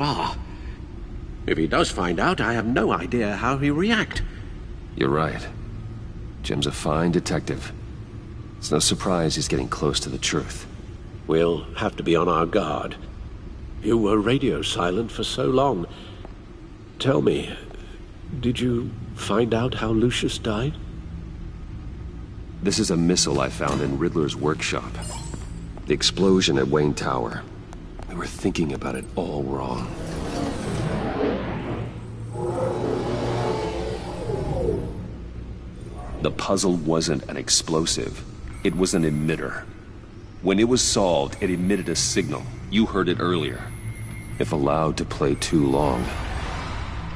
Ah, if he does find out, I have no idea how he'll react. You're right. Jim's a fine detective. It's no surprise he's getting close to the truth. We'll have to be on our guard. You were radio silent for so long. Tell me, did you find out how Lucius died? This is a missile I found in Riddler's workshop. The explosion at Wayne Tower. We were thinking about it all wrong. The puzzle wasn't an explosive. It was an emitter. When it was solved, it emitted a signal. You heard it earlier. If allowed to play too long,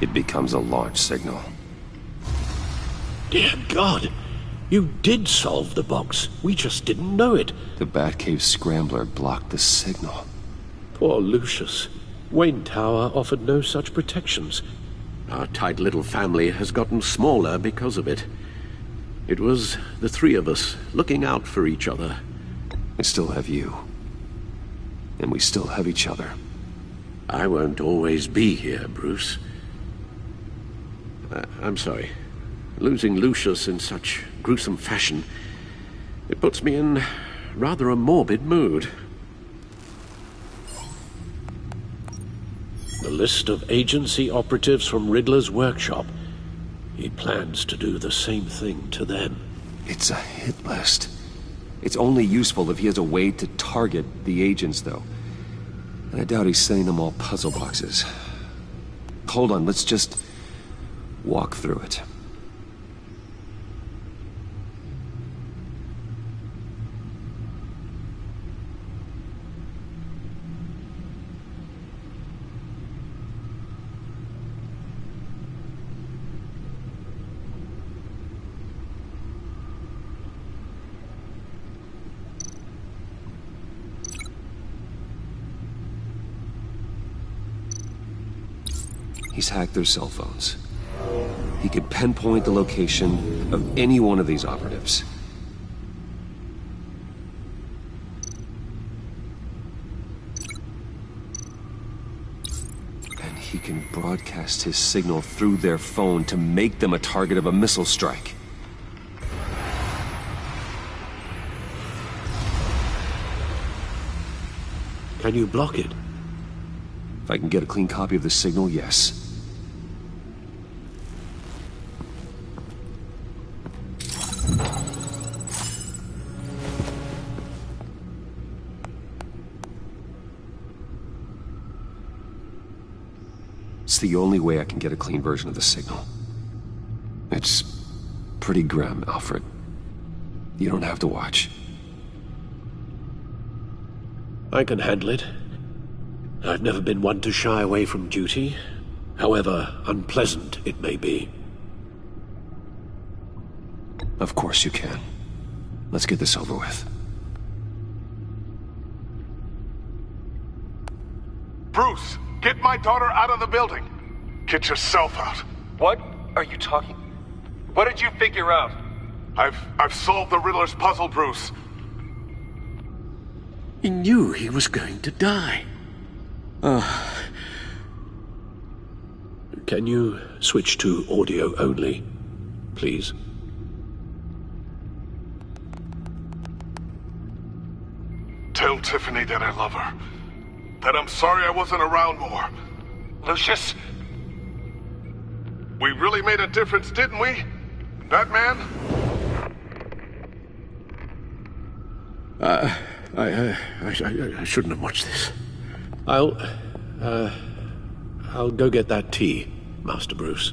it becomes a launch signal. Dear God! You did solve the box. We just didn't know it. The Batcave scrambler blocked the signal. Poor Lucius. Wayne Tower offered no such protections. Our tight little family has gotten smaller because of it. It was the three of us looking out for each other. I still have you. And we still have each other. I won't always be here, Bruce. I'm sorry. Losing Lucius in such gruesome fashion, it puts me in rather a morbid mood. The list of agency operatives from Riddler's workshop. He plans to do the same thing to them. It's a hit list. It's only useful if he has a way to target the agents, though. And I doubt he's sending them all puzzle boxes. Hold on, let's just walk through it. He's hacked their cell phones. He could pinpoint the location of any one of these operatives. And he can broadcast his signal through their phone to make them a target of a missile strike. Can you block it? If I can get a clean copy of the signal, yes. It's the only way I can get a clean version of the signal. It's pretty grim, Alfred. You don't have to watch. I can handle it. I've never been one to shy away from duty, however unpleasant it may be. Of course you can. Let's get this over with. Bruce, get my daughter out of the building. Get yourself out. What are you talking? What did you figure out? I've solved the Riddler's puzzle, Bruce. He knew he was going to die. Can you switch to audio only, please? Tell Tiffany that I love her. That I'm sorry I wasn't around more. Lucius? We really made a difference, didn't we? Batman? I shouldn't have watched this. I'll go get that tea, Master Bruce.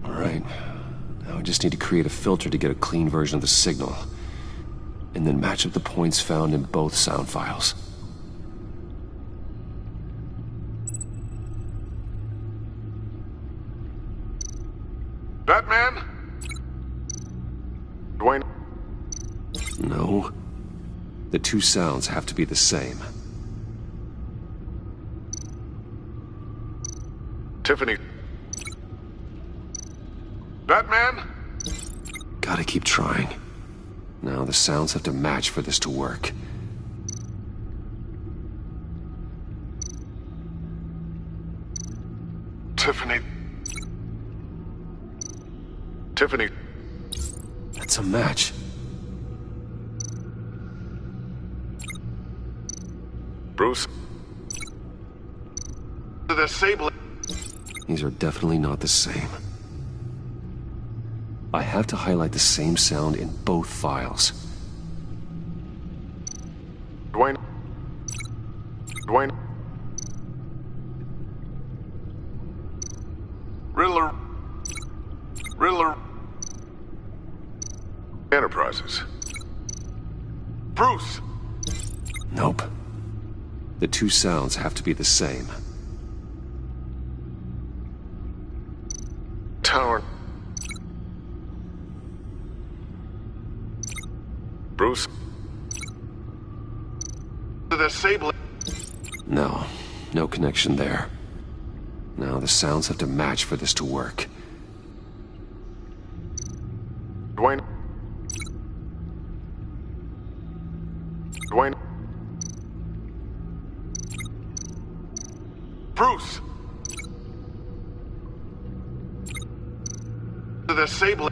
All right. Now I just need to create a filter to get a clean version of the signal. And then match up the points found in both sound files. Batman? Dwayne? No. The two sounds have to be the same. Tiffany? Batman? Gotta keep trying. Now the sounds have to match for this to work. Tiffany. Tiffany. That's a match. Bruce. The sable. These are definitely not the same. I have to highlight the same sound in both files. Dwayne. Dwayne. Riddler. Riddler. Enterprises. Bruce. Nope. The two sounds have to be the same. Tower. Bruce. The sable. No, no connection there. Now the sounds have to match for this to work. Dwayne. Dwayne. Bruce. The sable.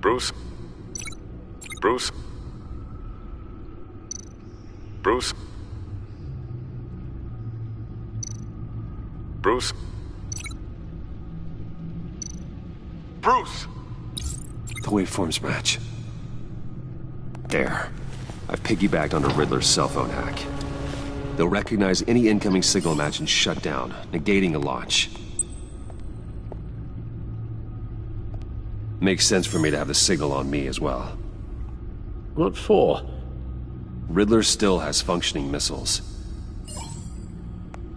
Bruce. Bruce. Bruce. Bruce. Bruce. The waveforms match. There. I've piggybacked onto Riddler's cell phone hack. They'll recognize any incoming signal match and shut down, negating a launch. Makes sense for me to have the signal on me as well. What for? Riddler still has functioning missiles.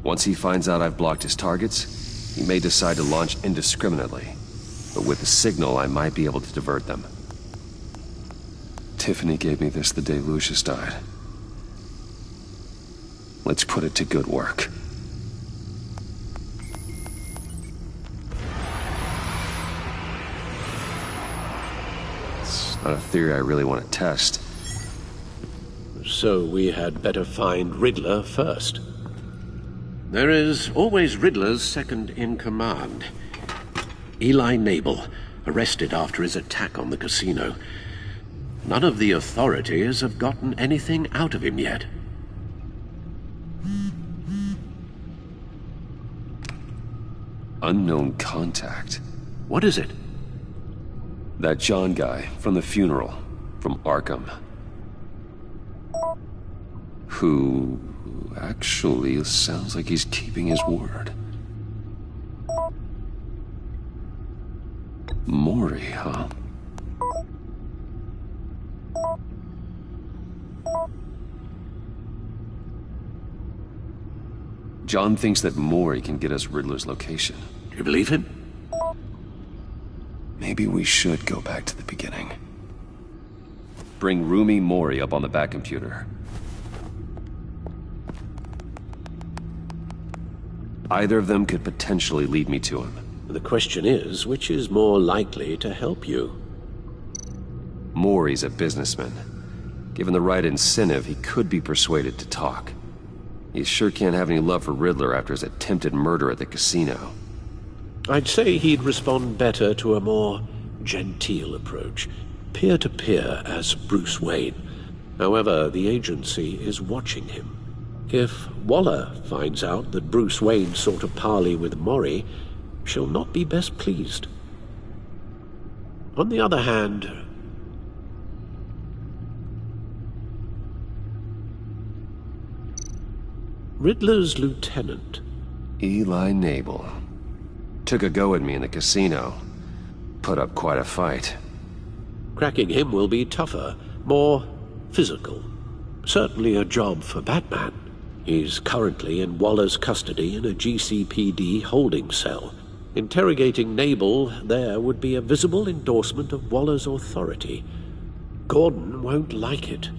Once he finds out I've blocked his targets, he may decide to launch indiscriminately. But with the signal, I might be able to divert them. Tiffany gave me this the day Lucius died. Let's put it to good work. It's not a theory I really want to test. So we had better find Riddler first. There is always Riddler's second in command. Eli Nabel, arrested after his attack on the casino. None of the authorities have gotten anything out of him yet. Unknown contact. What is it? That John guy from the funeral, from Arkham. Who actually sounds like he's keeping his word. Maury, huh? John thinks that Maury can get us Riddler's location. Do you believe him? Maybe we should go back to the beginning. Bring Rumi Maury up on the back computer. Either of them could potentially lead me to him. The question is, which is more likely to help you? Maury's a businessman. Given the right incentive, he could be persuaded to talk. He sure can't have any love for Riddler after his attempted murder at the casino. I'd say he'd respond better to a more genteel approach, peer-to-peer as Bruce Wayne. However, the agency is watching him. If Waller finds out that Bruce Wayne sought a parley with Maury, she'll not be best pleased. On the other hand, Riddler's lieutenant, Eli Nabel. Took a go at me in the casino. Put up quite a fight. cracking him will be tougher, more physical. Certainly a job for Batman. He's currently in Waller's custody in a GCPD holding cell. Interrogating Nabel there would be a visible endorsement of Waller's authority. Gordon won't like it.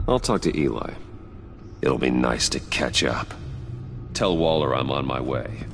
I'll talk to Eli. It'll be nice to catch up. Tell Waller I'm on my way.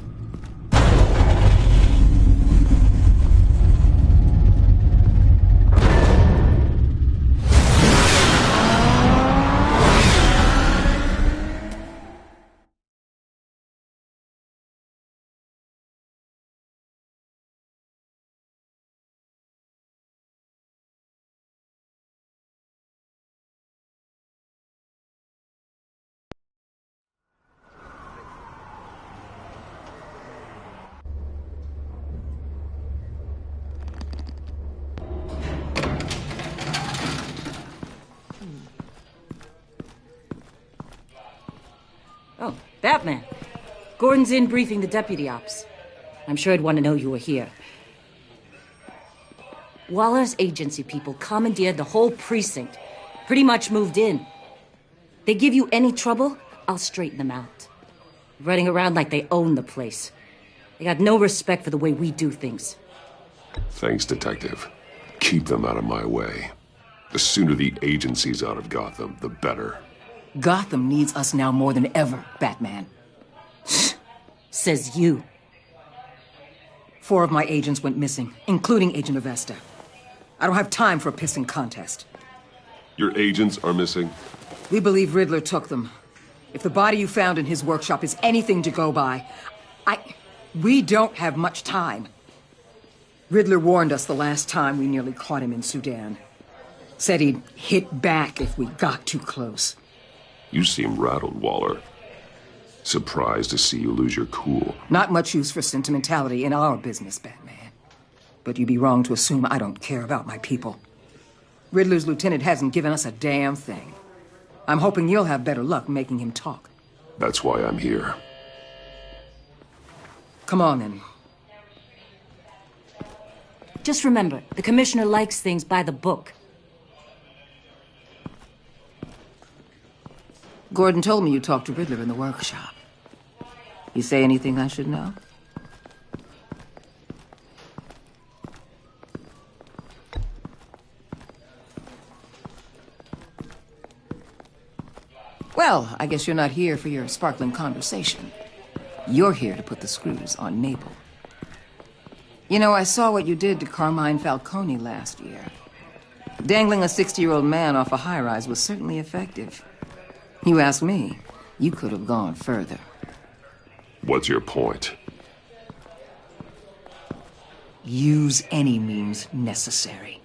Oh, Batman. Gordon's in briefing the deputy ops. I'm sure I'd want to know you were here. Waller's agency people commandeered the whole precinct. Pretty much moved in. They give you any trouble, I'll straighten them out. Running around like they own the place. They got no respect for the way we do things. Thanks, Detective. Keep them out of my way. The sooner the agency's out of Gotham, the better. Gotham needs us now more than ever, Batman. Says you. 4 of my agents went missing, including Agent Avesta. I don't have time for a pissing contest. Your agents are missing? We believe Riddler took them. If the body you found in his workshop is anything to go by, we don't have much time. Riddler warned us the last time we nearly caught him in Sudan. Said he'd hit back if we got too close. You seem rattled, Waller. Surprised to see you lose your cool. Not much use for sentimentality in our business, Batman. But you'd be wrong to assume I don't care about my people. Riddler's lieutenant hasn't given us a damn thing. I'm hoping you'll have better luck making him talk. That's why I'm here. Come on, then. Just remember, the commissioner likes things by the book. Gordon told me you talked to Riddler in the workshop. You say anything I should know? Well, I guess you're not here for your sparkling conversation. You're here to put the screws on Mabel. You know, I saw what you did to Carmine Falcone last year. Dangling a 60-year-old man off a high-rise was certainly effective. You ask me, you could have gone further. What's your point? Use any means necessary.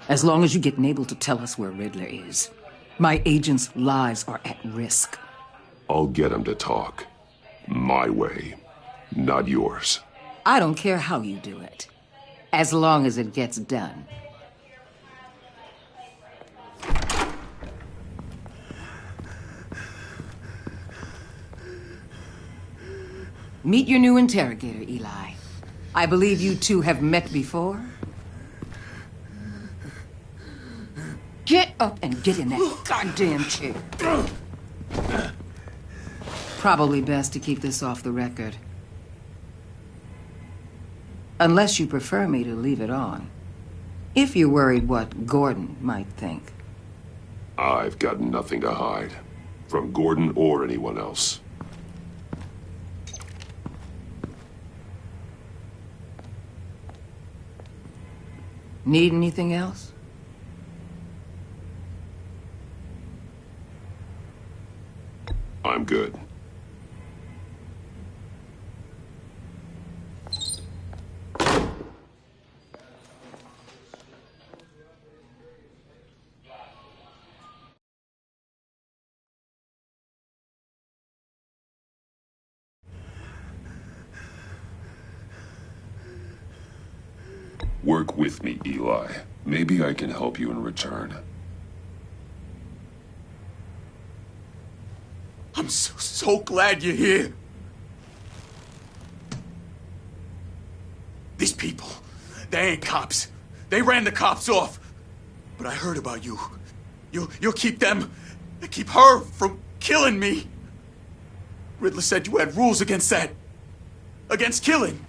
As long as you get Mabel to tell us where Riddler is. My agents' lives are at risk. I'll get him to talk. My way, not yours. I don't care how you do it, as long as it gets done. Meet your new interrogator, Eli. I believe you two have met before. Get up and get in that goddamn chair. Probably best to keep this off the record. Unless you prefer me to leave it on. If you're worried what Gordon might think. I've got nothing to hide. From Gordon or anyone else. Need anything else? I'm good. Work with me, Eli. Maybe I can help you in return. I'm so glad you're here. These people, they ain't cops. They ran the cops off. But I heard about you. You'll keep them, keep her from killing me. Riddler said you had rules against that. Against killing.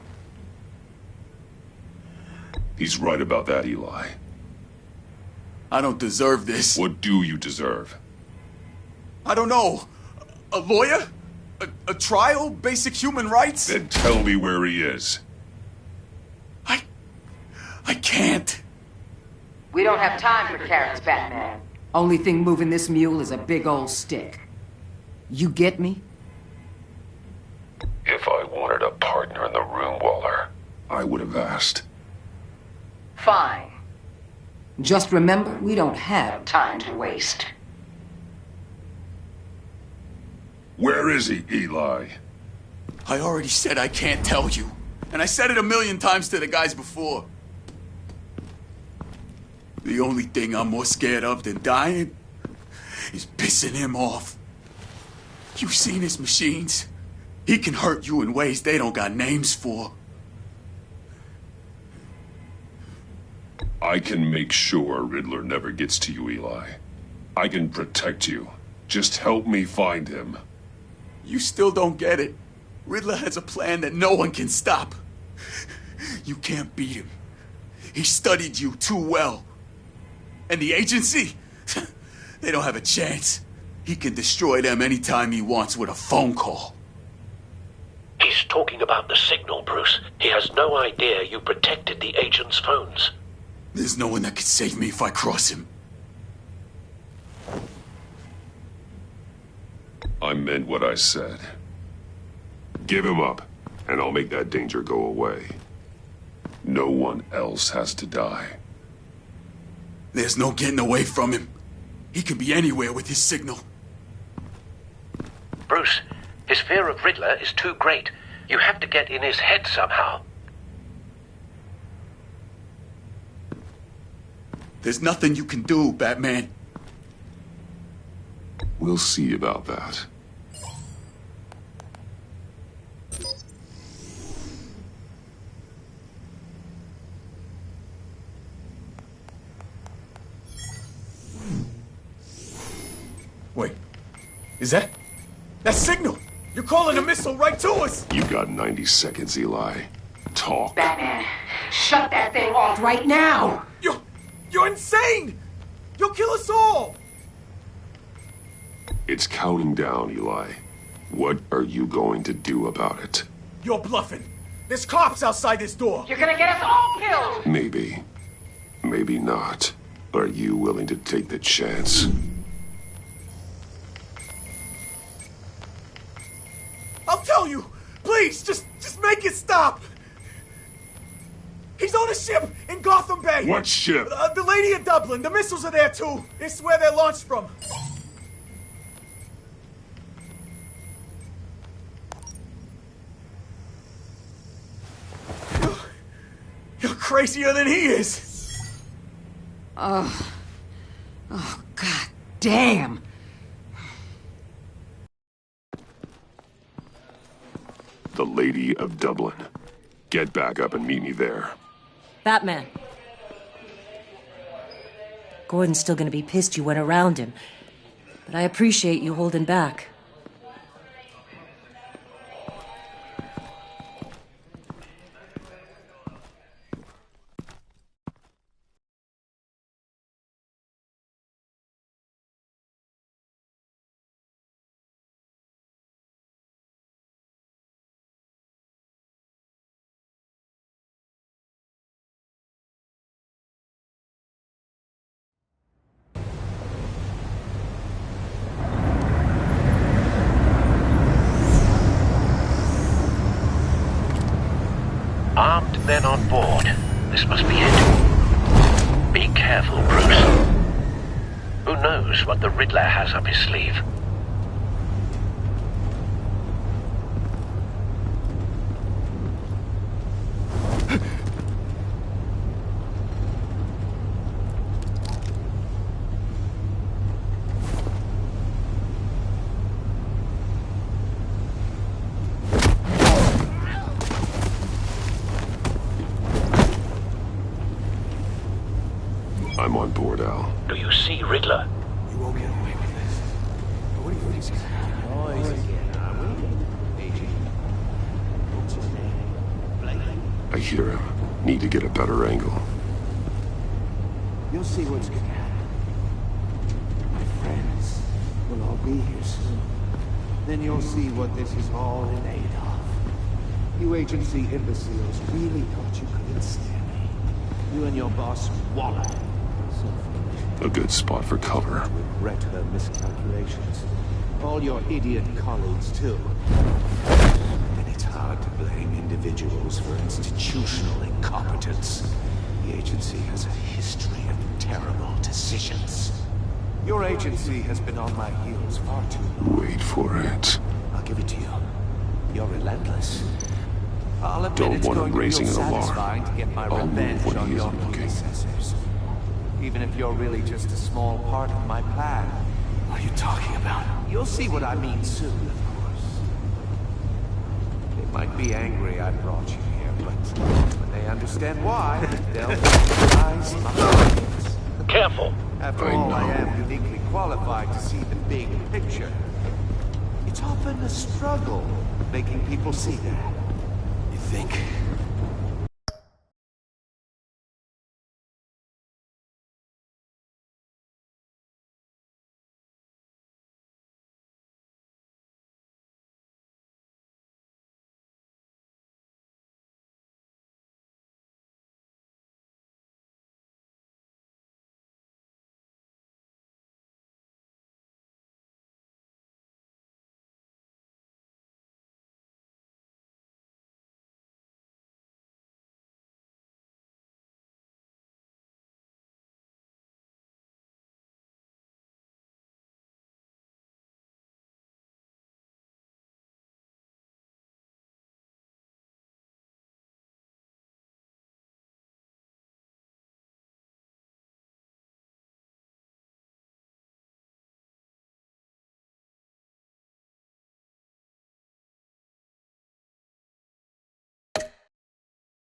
He's right about that, Eli. I don't deserve this. What do you deserve? I don't know. A lawyer? A trial? Basic human rights? Then tell me where he is. I can't. We don't have time for carrots, Batman. Only thing moving this mule is a big old stick. You get me? If I wanted a partner in the room, Waller, I would have asked. Fine. Just remember, we don't have time to waste. Where is he, Eli? I already said I can't tell you. And I said it 1,000,000 times to the guys before. The only thing I'm more scared of than dying is pissing him off. You seen his machines? He can hurt you in ways they don't got names for. I can make sure Riddler never gets to you, Eli. I can protect you. Just help me find him. You still don't get it. Riddler has a plan that no one can stop. You can't beat him. He studied you too well. And the agency? They don't have a chance. He can destroy them anytime he wants with a phone call. He's talking about the signal, Bruce. He has no idea you protected the agent's phones. There's no one that can save me if I cross him. I meant what I said. Give him up, and I'll make that danger go away. No one else has to die. There's no getting away from him. He can be anywhere with his signal. Bruce, his fear of Riddler is too great. You have to get in his head somehow. There's nothing you can do, Batman. We'll see about that. Wait, is that signal? You're calling a missile right to us! You got 90 seconds, Eli. Talk. Batman, shut that thing off right now! You're insane! You'll kill us all! It's counting down, Eli. What are you going to do about it? You're bluffing. There's cops outside this door. You're gonna get us all killed! Maybe. Maybe not. Are you willing to take the chance? I'll tell you! Please, just make it stop! He's on a ship in Gotham Bay! What ship? The Lady of Dublin. The missiles are there, too. It's where they're launched from. You're crazier than he is! Oh, God damn! The Lady of Dublin. Get back up and meet me there. Batman. Gordon's still gonna be pissed you went around him. But I appreciate you holding back. Armed men on board. This must be it. Be careful, Bruce. Who knows what the Riddler has up his sleeve? I'm on board, Al. Do you see Riddler? You won't get away with this. What do you think is I hear him. Need to get a better angle. You'll see what's gonna happen. My friends will all be here soon. Then you'll see what this is all in aid of. You agency imbeciles really thought you could ensnare me. You and your boss, Waller. A good spot for cover. Regret her miscalculations. All your idiot colleagues, too. And it's hard to blame individuals for institutional incompetence. The agency has a history of terrible decisions. Your agency has been on my heels far too long. Wait for it. I'll give it to you. You're relentless. I'll admit Don't it's want him going to raising feel an alarm. satisfying to get my I'll move revenge when on he your isn't looking. predecessors. Even if you're really just a small part of my plan. What are you talking about? You're You'll see what I mean soon, of course. They might be angry I brought you here, but when they understand why, they'll recognize my feelings. Careful! After all, I am uniquely qualified to see the big picture. It's often a struggle making people see that. You think?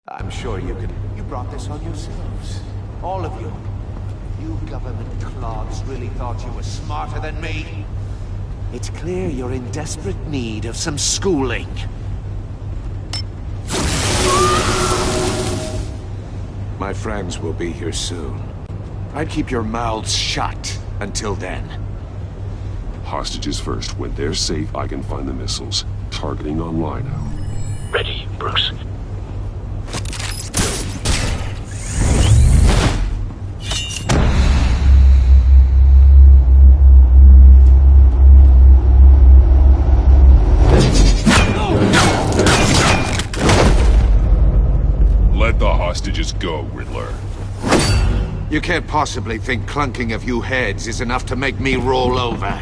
I'm sure you brought this on yourselves. All of you. You government clods really thought you were smarter than me? It's clear you're in desperate need of some schooling. My friends will be here soon. I'd keep your mouths shut until then. Hostages first. When they're safe, I can find the missiles. Targeting on Lino. Ready, Bruce. Let the hostages go, Riddler. You can't possibly think clunking a few heads is enough to make me roll over.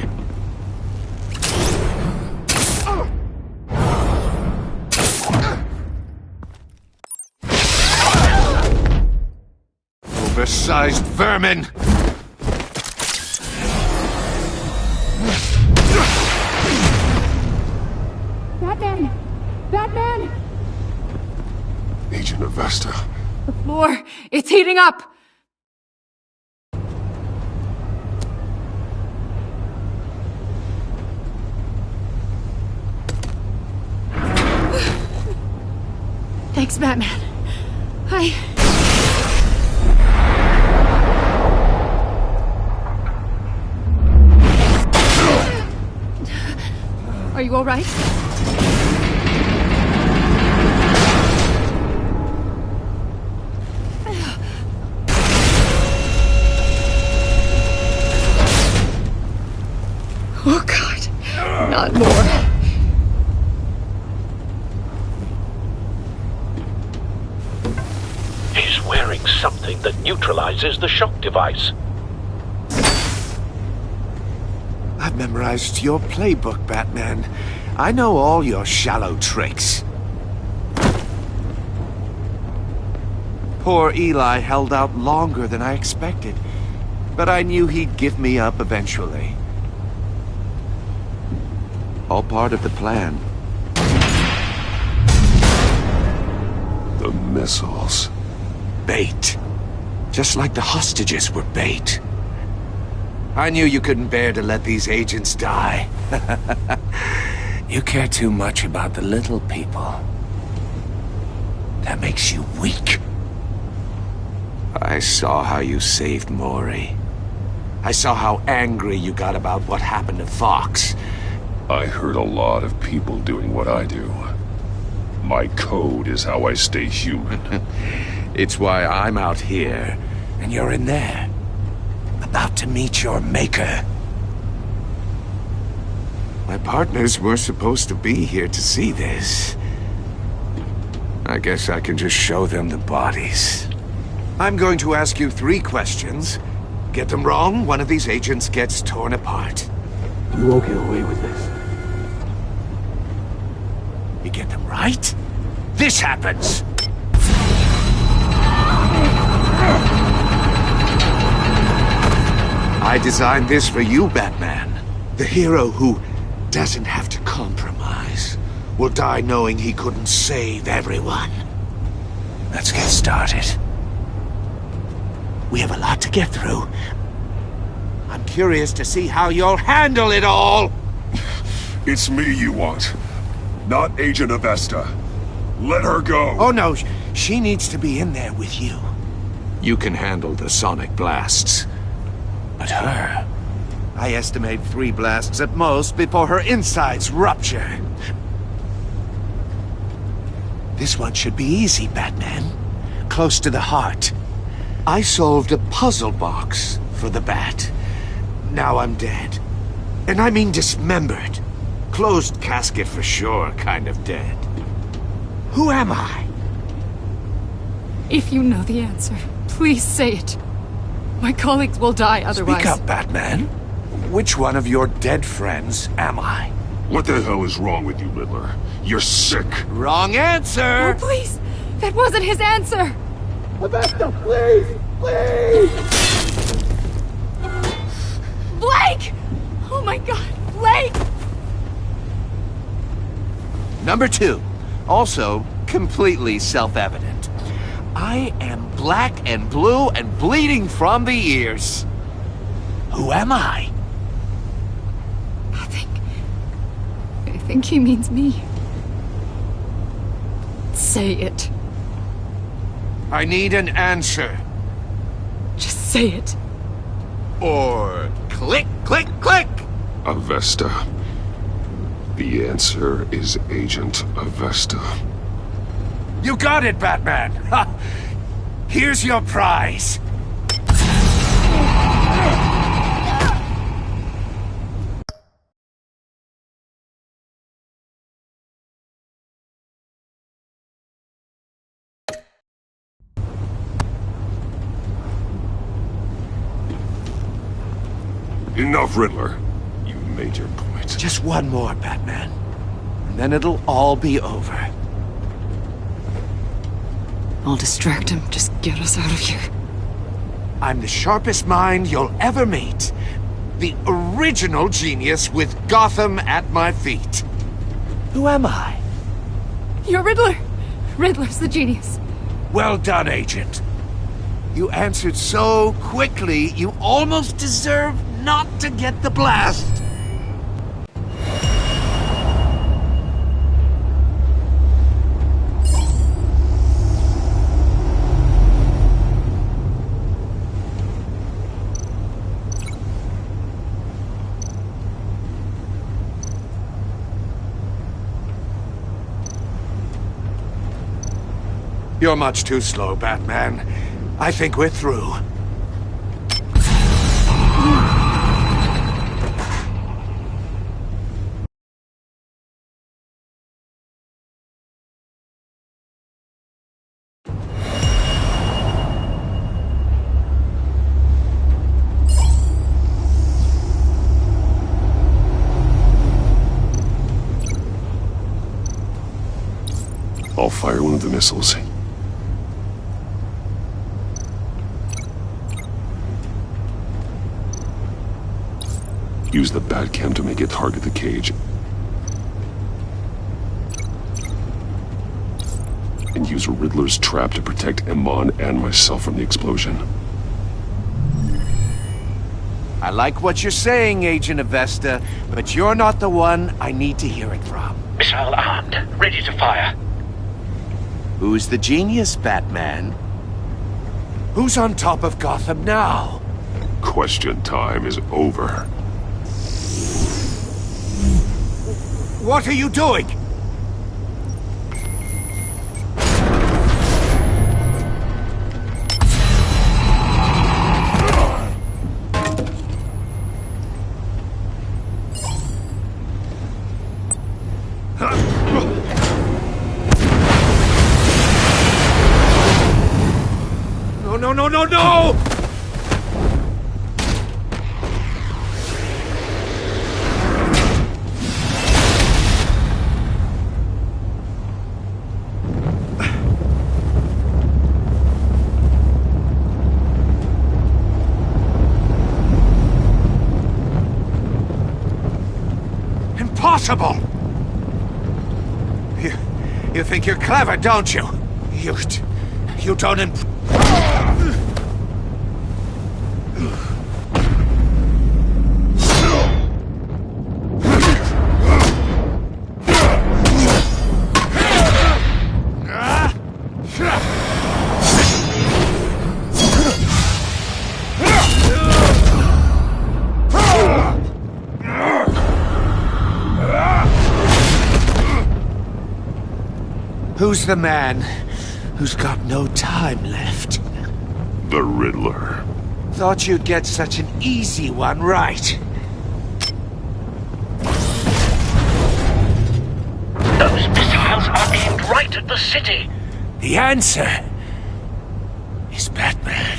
Oversized vermin! Batman! Batman! Agent Avesta. The floor, it's heating up! Thanks, Batman. Are you all right? Oh, God. Not more. He's wearing something that neutralizes the shock device. I've memorized your playbook, Batman. I know all your shallow tricks. Poor Eli held out longer than I expected, but I knew he'd give me up eventually. All part of the plan. The missiles. Bait. Just like the hostages were bait. I knew you couldn't bear to let these agents die. You care too much about the little people. That makes you weak. I saw how you saved Maury. I saw how angry you got about what happened to Fox. I heard a lot of people doing what I do. My code is how I stay human. It's why I'm out here, and you're in there. About to meet your maker. My partners were supposed to be here to see this. I guess I can just show them the bodies. I'm going to ask you 3 questions. Get them wrong, one of these agents gets torn apart. You won't get away with this. You get them right, this happens! I designed this for you, Batman. The hero who doesn't have to compromise will die knowing he couldn't save everyone. Let's get started. We have a lot to get through. I'm curious to see how you'll handle it all! It's me you want, not Agent Avesta. Let her go! Oh no, she needs to be in there with you. You can handle the sonic blasts. But her... I estimate 3 blasts at most before her insides rupture. This one should be easy, Batman. Close to the heart. I solved a puzzle box for the Bat. Now I'm dead. And I mean dismembered. Closed casket for sure, kind of dead. Who am I? If you know the answer, please say it. My colleagues will die otherwise. Speak up, Batman. Which one of your dead friends am I? What the hell is wrong with you, Riddler? You're sick. Wrong answer! Oh, please! That wasn't his answer! Avesta, please! Please! Blake! Oh my god, Blake! Number 2. Also, completely self-evident. I am black and blue and bleeding from the ears. Who am I? I think he means me. Say it. I need an answer. Just say it. Or click, click, click! Avesta. The answer is Agent Avesta. You got it, Batman! Ha! Here's your prize. Enough, Riddler. You made your point. Just one more, Batman. And then it'll all be over. I'll distract him. Just get us out of here. I'm the sharpest mind you'll ever meet. The original genius with Gotham at my feet. Who am I? You're Riddler. Riddler's the genius. Well done, Agent. You answered so quickly, you almost deserve not to get the blast. You're much too slow, Batman. I think we're through. I'll fire one of the missiles. Use the Batcam to make it target the cage. And use Riddler's trap to protect Iman and myself from the explosion. I like what you're saying, Agent Avesta, but you're not the one I need to hear it from. Missile armed, ready to fire. Who's the genius, Batman? Who's on top of Gotham now? Question time is over. What are you doing? No! impossible! You think you're clever, don't you? You don't Who's the man who's got no time left? The Riddler. Thought you'd get such an easy one right. Those missiles are aimed right at the city. The answer is Batman.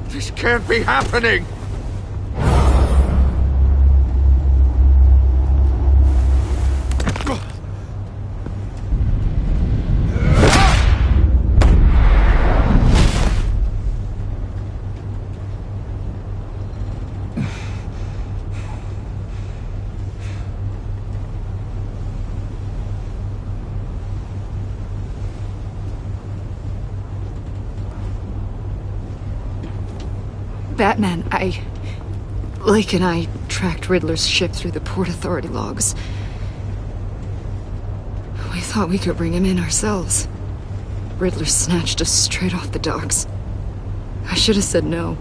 This can't be happening! Batman, Lake and I tracked Riddler's ship through the Port Authority logs. We thought we could bring him in ourselves. Riddler snatched us straight off the docks. I should have said no.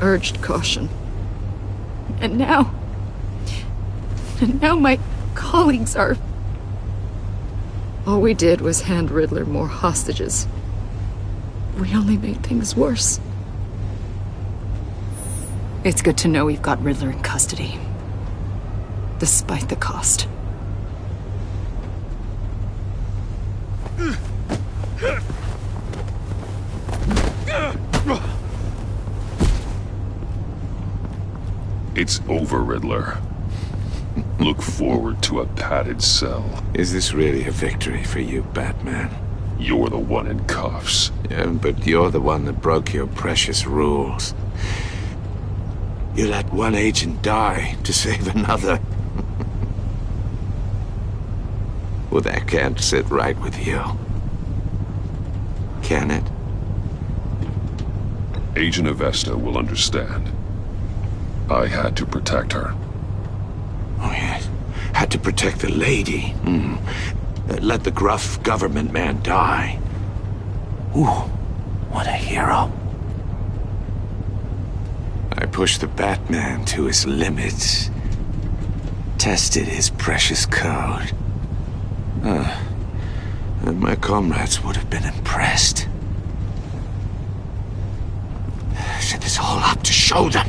Urged caution. And now my colleagues are... All we did was hand Riddler more hostages. We only made things worse. It's good to know we've got Riddler in custody. Despite the cost. It's over, Riddler. Look forward to a padded cell. Is this really a victory for you, Batman? You're the one in cuffs. Yeah, but you're the one that broke your precious rules. You let one agent die to save another. Well, that can't sit right with you. Can it? Agent Avesta will understand. I had to protect her. Oh, yes. Had to protect the lady. Let the gruff government man die. Ooh, what a hero. I pushed the Batman to his limits. Tested his precious code. And my comrades would have been impressed. I set this all up to show them.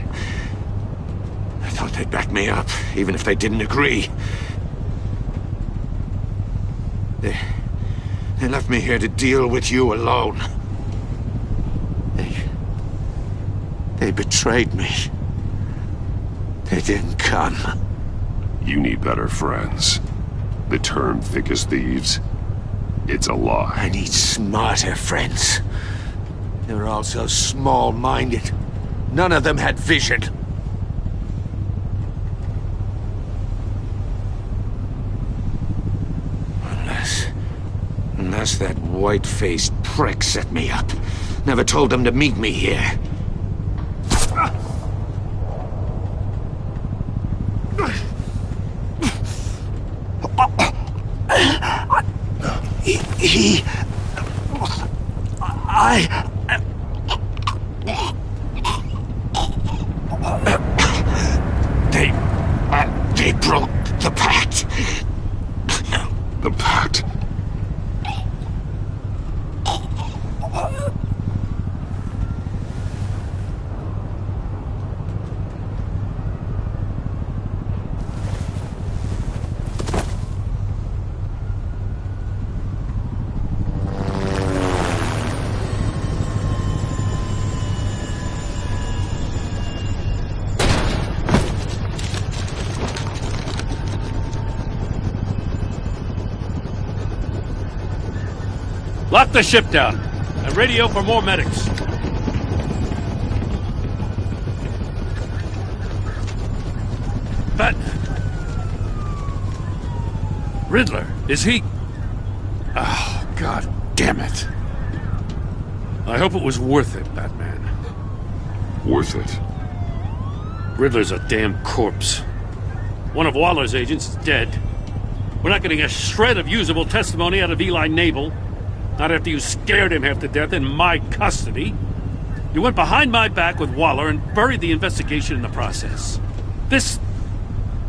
I thought they'd back me up, even if they didn't agree. They left me here to deal with you alone. They betrayed me. They didn't come. You need better friends. The term thick as thieves, it's a lie. I need smarter friends. They're all so small-minded. None of them had vision. Unless that white-faced prick set me up. Never told them to meet me here. They broke the pact. The Lock the ship down and radio for more medics. Batman. Riddler, is he... Oh, God damn it. I hope it was worth it, Batman. Worth it? Riddler's a damn corpse. One of Waller's agents is dead. We're not getting a shred of usable testimony out of Eli Nabel. Not after you scared him half to death in my custody. You went behind my back with Waller and buried the investigation in the process. This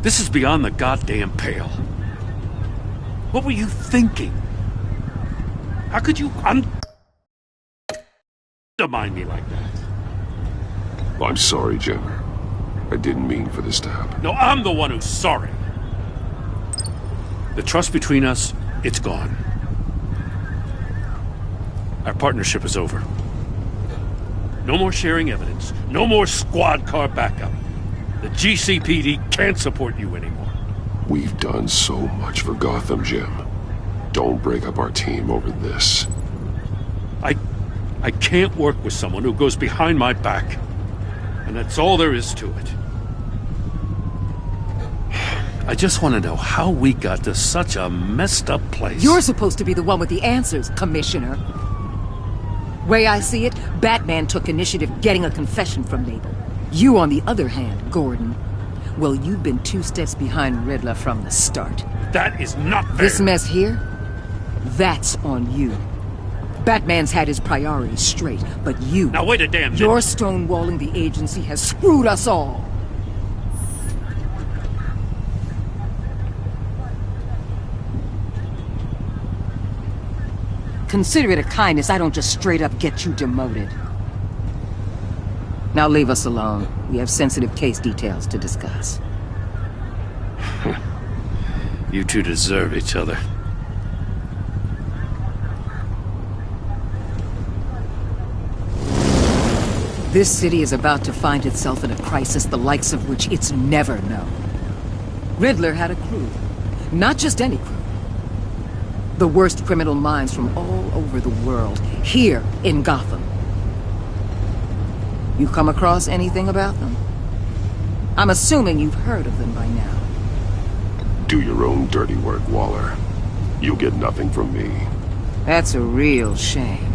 is beyond the goddamn pale. What were you thinking? How could you undermine me like that? I'm sorry, Jim. I didn't mean for this to happen. No, I'm the one who's sorry. The trust between us, it's gone. Our partnership is over. No more sharing evidence. No more squad car backup. The GCPD can't support you anymore. We've done so much for Gotham, Jim. Don't break up our team over this. I can't work with someone who goes behind my back. And that's all there is to it. I just want to know how we got to such a messed up place. You're supposed to be the one with the answers, Commissioner. Way I see it, Batman took initiative getting a confession from Nabel. You, on the other hand, Gordon, well, you've been 2 steps behind Riddler from the start. That is not fair. This mess here, that's on you. Batman's had his priorities straight, but you... Now wait a damn minute. Your stonewalling the agency has screwed us all. Consider it a kindness I don't just straight up get you demoted. Now leave us alone. We have sensitive case details to discuss. You two deserve each other. This city is about to find itself in a crisis the likes of which it's never known. Riddler had a crew. Not just any crew. The worst criminal minds from all over the world, here in Gotham. You come across anything about them? I'm assuming you've heard of them by now. Do your own dirty work, Waller. You'll get nothing from me. That's a real shame.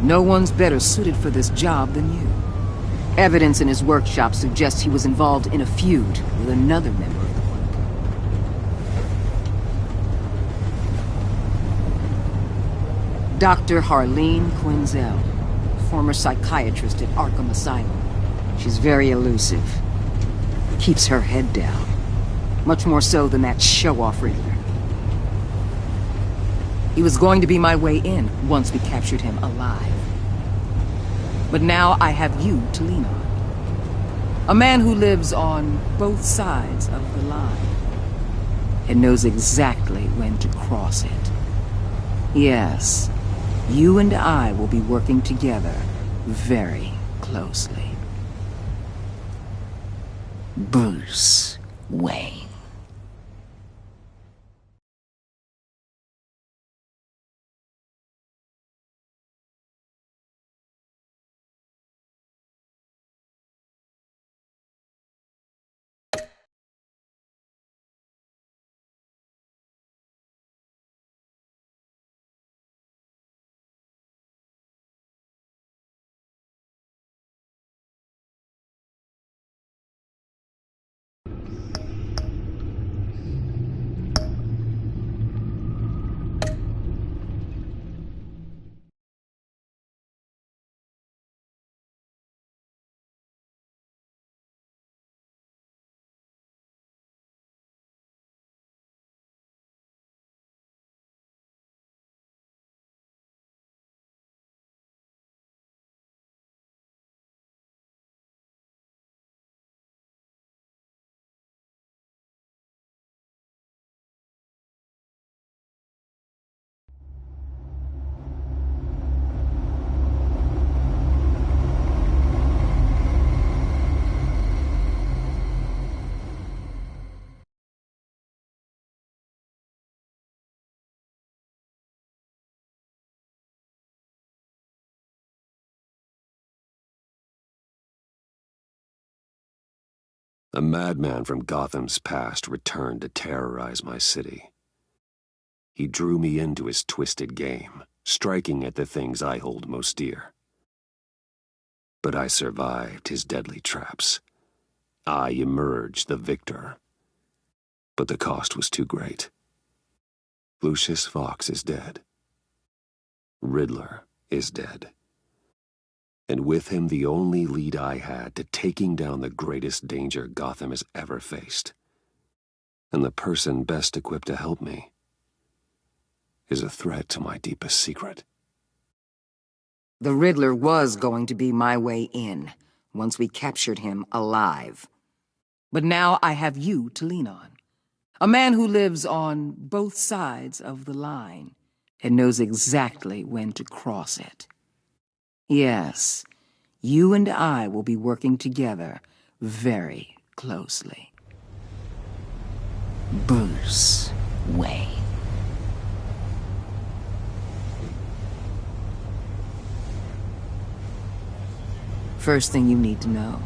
No one's better suited for this job than you. Evidence in his workshop suggests he was involved in a feud with another member of the group. Dr. Harleen Quinzel, former psychiatrist at Arkham Asylum. She's very elusive. Keeps her head down. Much more so than that show-off Riddler. He was going to be my way in once we captured him alive. But now I have you to lean on. A man who lives on both sides of the line. And knows exactly when to cross it. Yes, you and I will be working together very closely. Bruce Wayne. A madman from Gotham's past returned to terrorize my city. He drew me into his twisted game, striking at the things I hold most dear. But I survived his deadly traps. I emerged the victor. But the cost was too great. Lucius Fox is dead. Riddler is dead. And with him the only lead I had to taking down the greatest danger Gotham has ever faced. And the person best equipped to help me is a threat to my deepest secret. The Riddler was going to be my way in, once we captured him alive. But now I have you to lean on. A man who lives on both sides of the line and knows exactly when to cross it. Yes, you and I will be working together very closely. Bruce Wayne. First thing you need to know,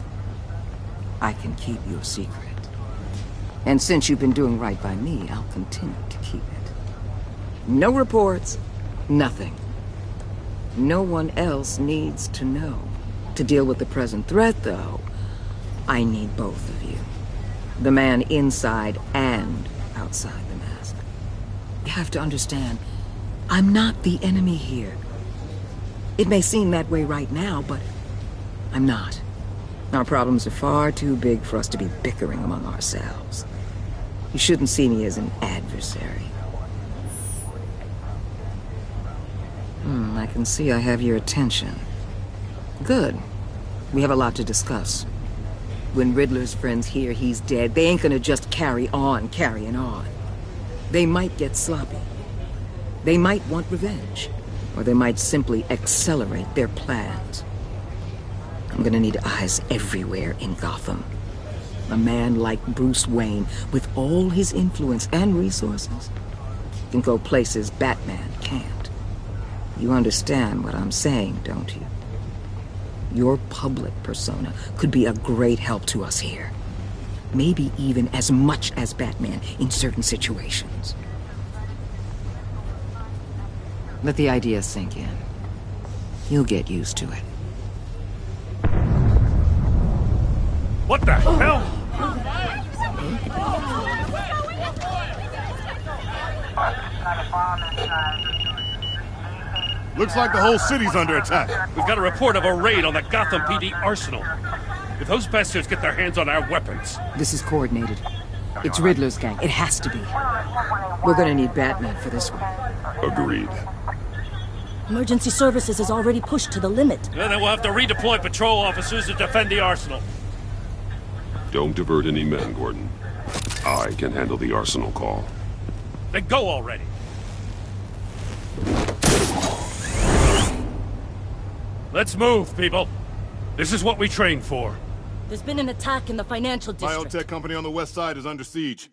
I can keep your secret. And since you've been doing right by me, I'll continue to keep it. No reports, nothing. No one else needs to know. To deal with the present threat, though, I need both of you. The man inside and outside the mask. You have to understand, I'm not the enemy here. It may seem that way right now, but I'm not. Our problems are far too big for us to be bickering among ourselves. You shouldn't see me as an adversary. I can see I have your attention. Good. We have a lot to discuss. When Riddler's friends hear he's dead, they ain't gonna just carry on carrying on. They might get sloppy. They might want revenge. Or they might simply accelerate their plans. I'm gonna need eyes everywhere in Gotham. A man like Bruce Wayne, with all his influence and resources, can go places Batman can't. You understand what I'm saying, don't you? Your public persona could be a great help to us here. Maybe even as much as Batman in certain situations. Let the idea sink in. You'll get used to it. What the hell? Looks like the whole city's under attack. We've got a report of a raid on the Gotham PD arsenal. If those bastards get their hands on our weapons... This is coordinated. It's Riddler's gang. It has to be. We're gonna need Batman for this one. Agreed. Emergency services is already pushed to the limit. Yeah, then we'll have to redeploy patrol officers to defend the arsenal. Don't divert any men, Gordon. I can handle the arsenal call. Then go already. Let's move, people. This is what we trained for. There's been an attack in the financial district. Biotech company on the west side is under siege.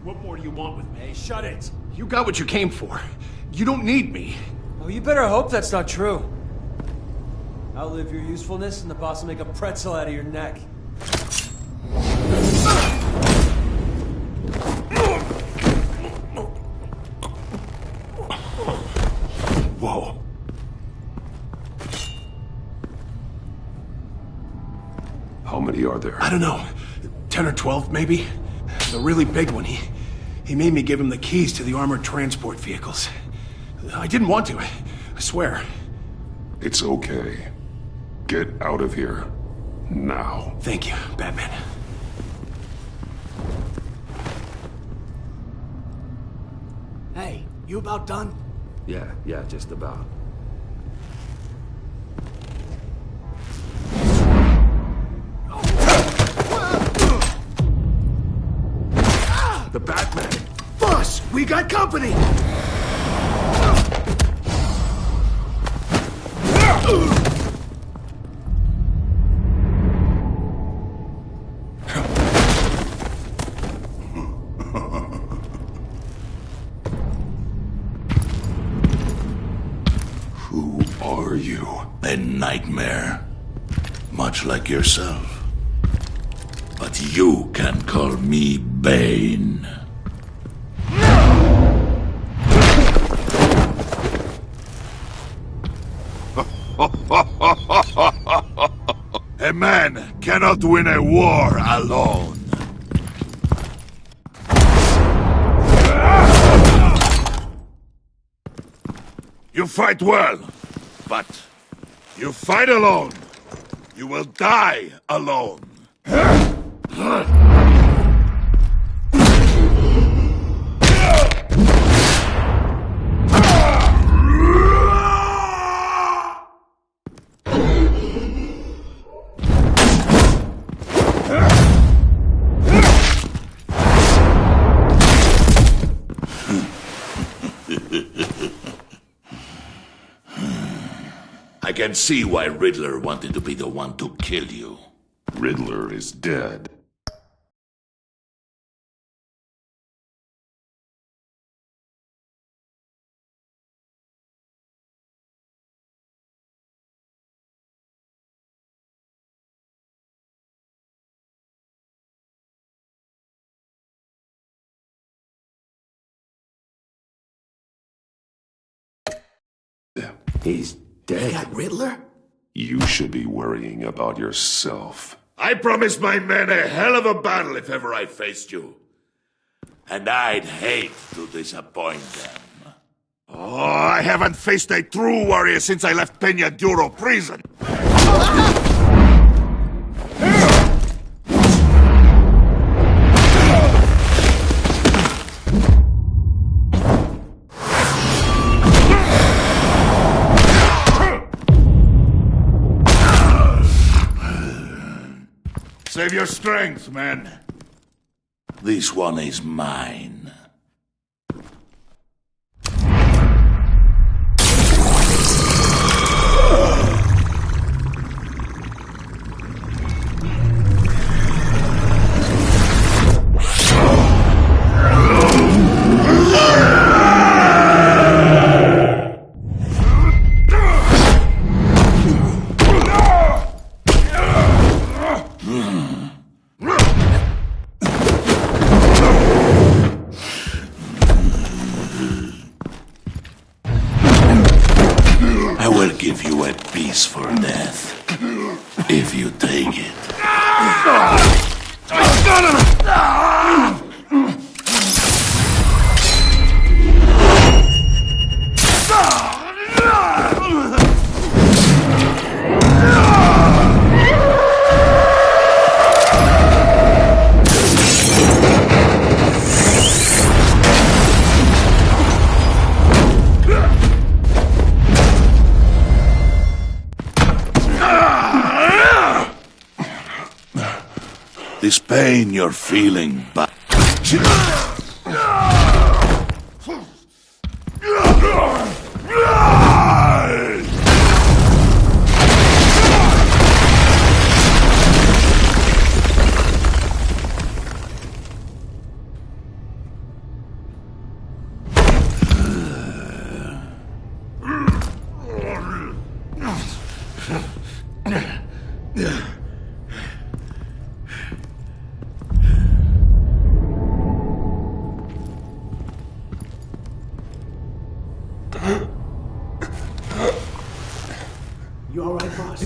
What more do you want with me? Hey, shut it! You got what you came for. You don't need me. Oh, you better hope that's not true. Outlive your usefulness, and the boss will make a pretzel out of your neck. Whoa. How many are there? I don't know. 10 or 12, maybe? The really big one, he made me give him the keys to the armored transport vehicles. I didn't want to, I swear. It's okay. Get out of here. Now. Thank you, Batman. Hey, you about done? Yeah, just about. The Batman. Boss, we got company! Who are you? A nightmare. Much like yourself. But you can call me Bane. A man cannot win a war alone. You fight well, but you fight alone. You will die alone. I can see why Riddler wanted to be the one to kill you. Riddler is dead. He's dead. That Riddler? You should be worrying about yourself. I promised my men a hell of a battle if ever I faced you. And I'd hate to disappoint them. Oh, I haven't faced a true warrior since I left Peña Duro prison. Save your strength, man. This one is mine. I will give you a piece for death, if you take it. This pain you're feeling, but...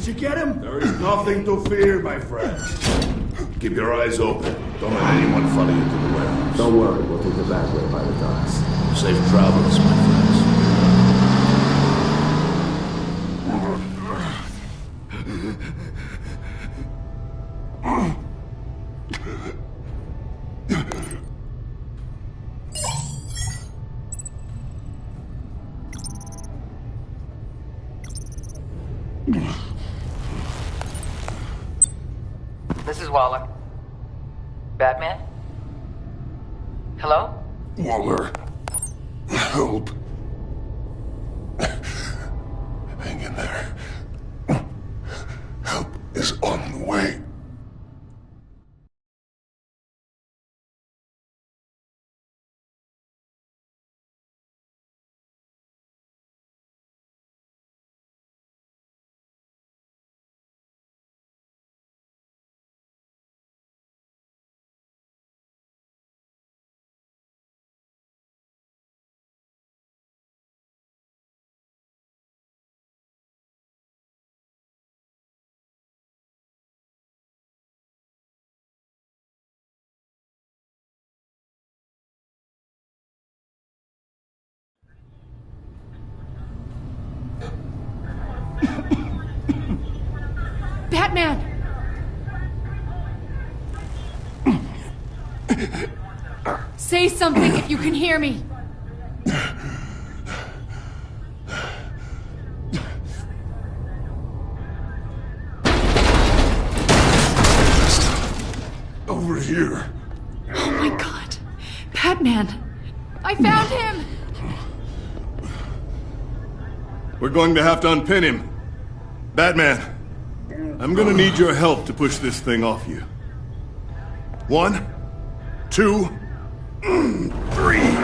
you get him? There is nothing to fear, my friend. Keep your eyes open. Don't let anyone follow you to the warehouse. Don't worry, we'll take the back way by the docks. Safe travels, my friends. This is Waller. Batman? Hello? Waller. Help. Hang in there. Help is on the way. Batman! Say something if you can hear me. Over here. Oh my God. Batman! I found him! We're going to have to unpin him. Batman, I'm gonna need your help to push this thing off you. 1, 2, 3.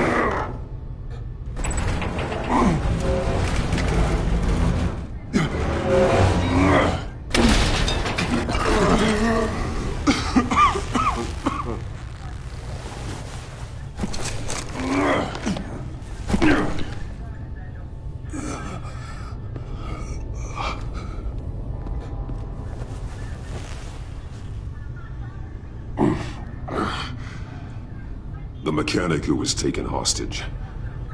The mechanic who was taken hostage.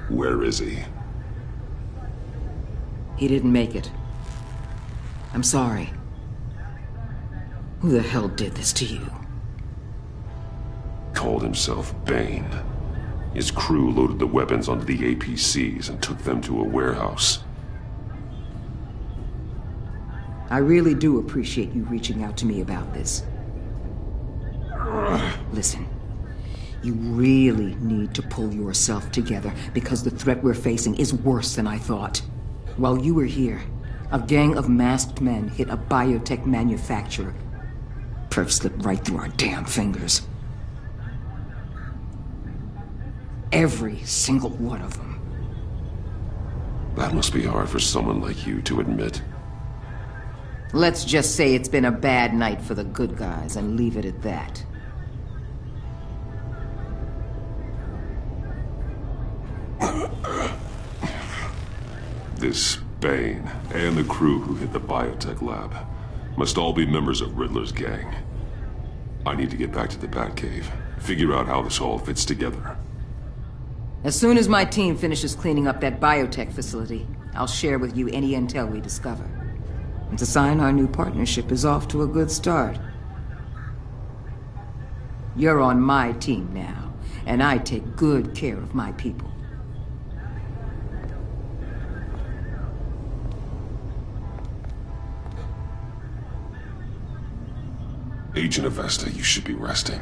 Where is he? He didn't make it. I'm sorry. Who the hell did this to you? Called himself Bane. His crew loaded the weapons onto the APCs and took them to a warehouse. I really do appreciate you reaching out to me about this. Listen, you really need to pull yourself together because the threat we're facing is worse than I thought. While you were here, a gang of masked men hit a biotech manufacturer. Perf slipped right through our damn fingers. Every single one of them. That must be hard for someone like you to admit. Let's just say it's been a bad night for the good guys and leave it at that. This Bane and the crew who hit the biotech lab must all be members of Riddler's gang. I need to get back to the Batcave, figure out how this all fits together. As soon as my team finishes cleaning up that biotech facility, I'll share with you any intel we discover. It's a sign our new partnership is off to a good start. You're on my team now, and I take good care of my people. Agent Avesta, you should be resting.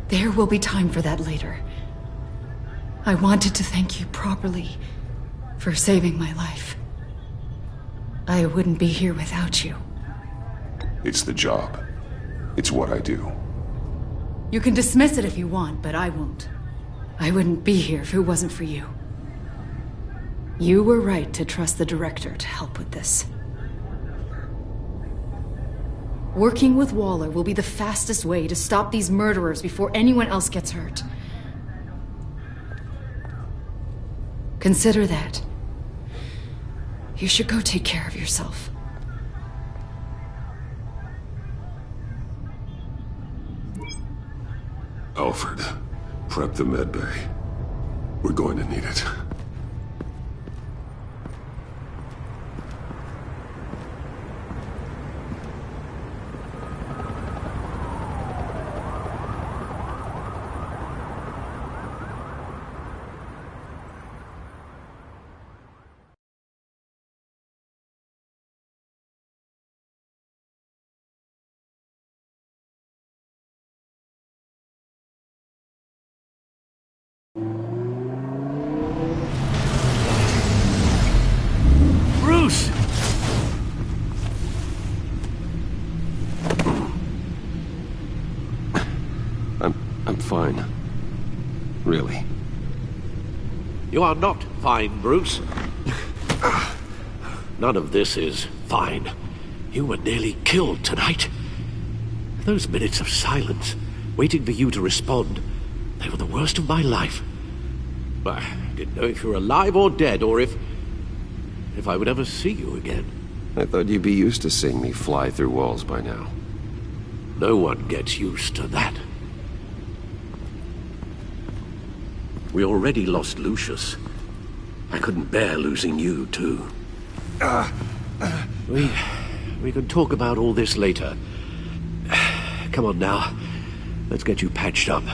There will be time for that later. I wanted to thank you properly for saving my life. I wouldn't be here without you. It's the job. It's what I do. You can dismiss it if you want, but I won't. I wouldn't be here if it wasn't for you. You were right to trust the director to help with this. Working with Waller will be the fastest way to stop these murderers before anyone else gets hurt. Consider that. You should go take care of yourself. Alfred, prep the med bay. We're going to need it. Bruce! I'm fine. Really. You are not fine, Bruce. None of this is fine. You were nearly killed tonight. Those minutes of silence, waiting for you to respond, they were the worst of my life. I didn't know if you were alive or dead, or if I would ever see you again. I thought you'd be used to seeing me fly through walls by now. No one gets used to that. We already lost Lucius. I couldn't bear losing you, too. We can talk about all this later. Come on now. Let's get you patched up.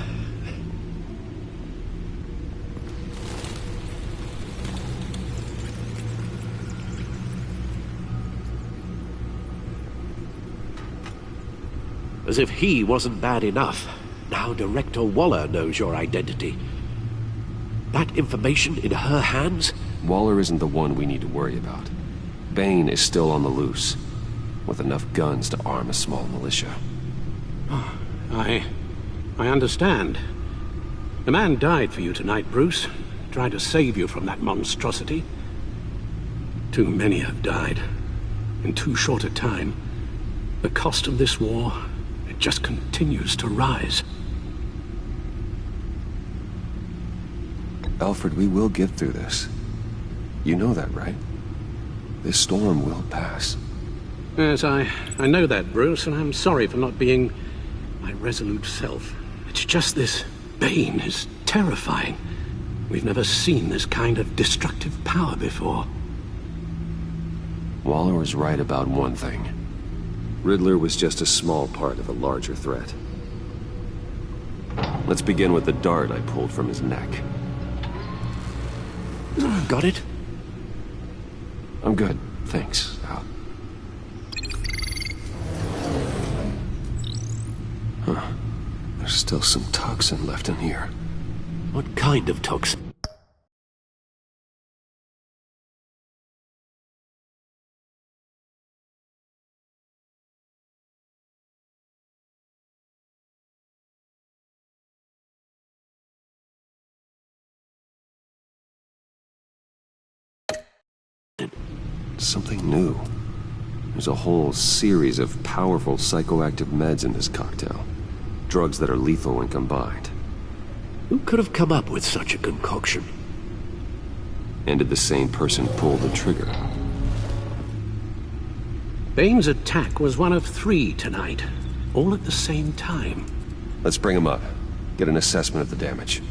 As if he wasn't bad enough, now Director Waller knows your identity. That information in her hands? Waller isn't the one we need to worry about. Bane is still on the loose, with enough guns to arm a small militia. Oh, I understand. The man died for you tonight, Bruce. Tried to save you from that monstrosity. Too many have died. In too short a time. The cost of this war, it just continues to rise. Alfred, we will get through this. You know that, right? This storm will pass. Yes, I know that, Bruce, and I'm sorry for not being my resolute self. It's just this Bane is terrifying. We've never seen this kind of destructive power before. Waller was right about one thing. Riddler was just a small part of a larger threat. Let's begin with the dart I pulled from his neck. Got it? I'm good, thanks, Al. Huh. There's still some toxin left in here. What kind of toxin? Something new. There's a whole series of powerful psychoactive meds in this cocktail. Drugs that are lethal when combined. Who could have come up with such a concoction? And did the same person pull the trigger? Bane's attack was one of 3 tonight, all at the same time. Let's bring him up. Get an assessment of the damage.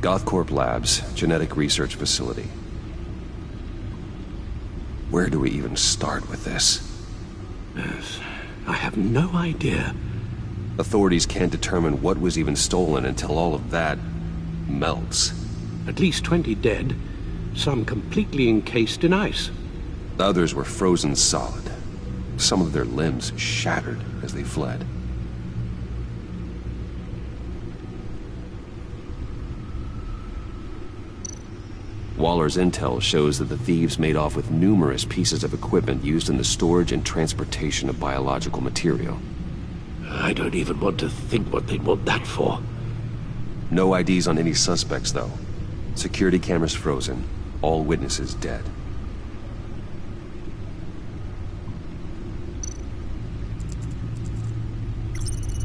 Gothcorp Labs, Genetic Research Facility. Where do we even start with this? Yes, I have no idea. Authorities can't determine what was even stolen until all of that melts. At least 20 dead, some completely encased in ice. Others were frozen solid. Some of their limbs shattered as they fled. Waller's intel shows that the thieves made off with numerous pieces of equipment used in the storage and transportation of biological material. I don't even want to think what they'd want that for. No IDs on any suspects, though. Security cameras frozen. All witnesses dead.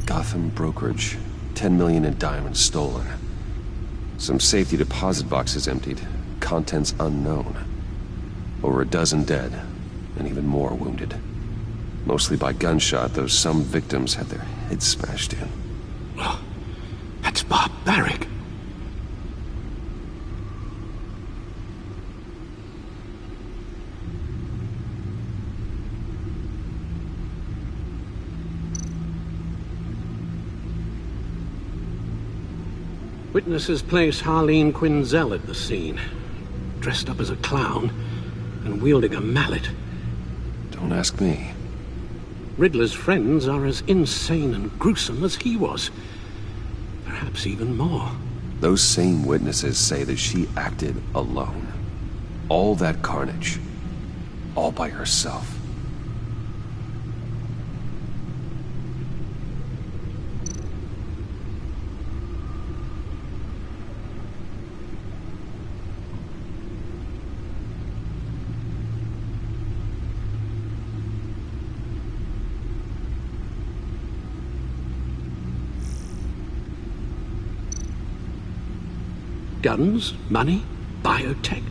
Gotham brokerage. 10 million in diamonds stolen. Some safety deposit boxes emptied. Contents unknown. Over a dozen dead, and even more wounded. Mostly by gunshot, though some victims had their heads smashed in. Oh, that's barbaric. Witnesses place Harleen Quinzel at the scene, dressed up as a clown and wielding a mallet. Don't ask me. Riddler's friends are as insane and gruesome as he was. Perhaps even more. Those same witnesses say that she acted alone. All that carnage. All by herself. Guns, money, biotech.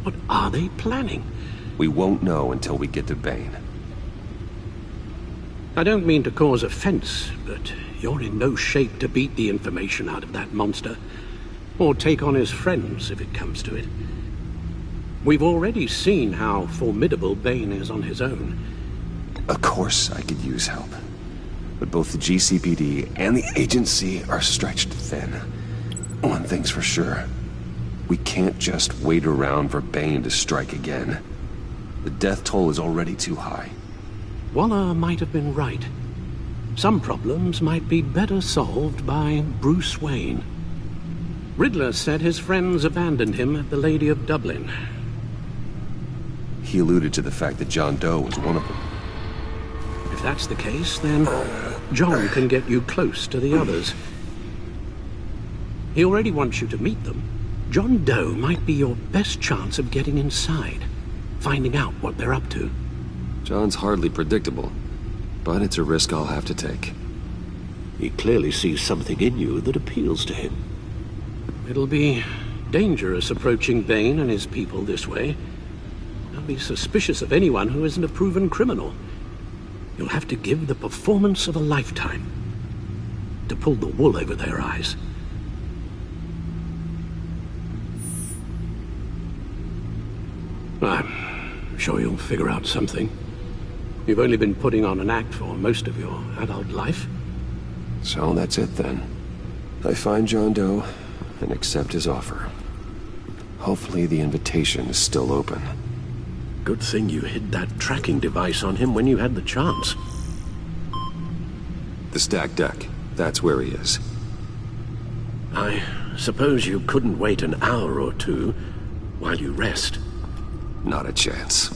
What are they planning? We won't know until we get to Bane. I don't mean to cause offense, but you're in no shape to beat the information out of that monster, or take on his friends if it comes to it. We've already seen how formidable Bane is on his own. Of course I could use help. But both the GCPD and the agency are stretched thin. One thing's for sure. We can't just wait around for Bane to strike again. The death toll is already too high. Waller might have been right. Some problems might be better solved by Bruce Wayne. Riddler said his friends abandoned him at the Lady of Dublin. He alluded to the fact that John Doe was one of them. If that's the case, then John can get you close to the others. He already wants you to meet them. John Doe might be your best chance of getting inside, finding out what they're up to. John's hardly predictable, but it's a risk I'll have to take. He clearly sees something in you that appeals to him. It'll be dangerous approaching Bane and his people this way. They'll be suspicious of anyone who isn't a proven criminal. You'll have to give the performance of a lifetime to pull the wool over their eyes. I'm sure you'll figure out something. You've only been putting on an act for most of your adult life. So that's it then. I find John Doe and accept his offer. Hopefully the invitation is still open. Good thing you hid that tracking device on him when you had the chance. The stacked deck. That's where he is. I suppose you couldn't wait an hour or two while you rest. Not a chance.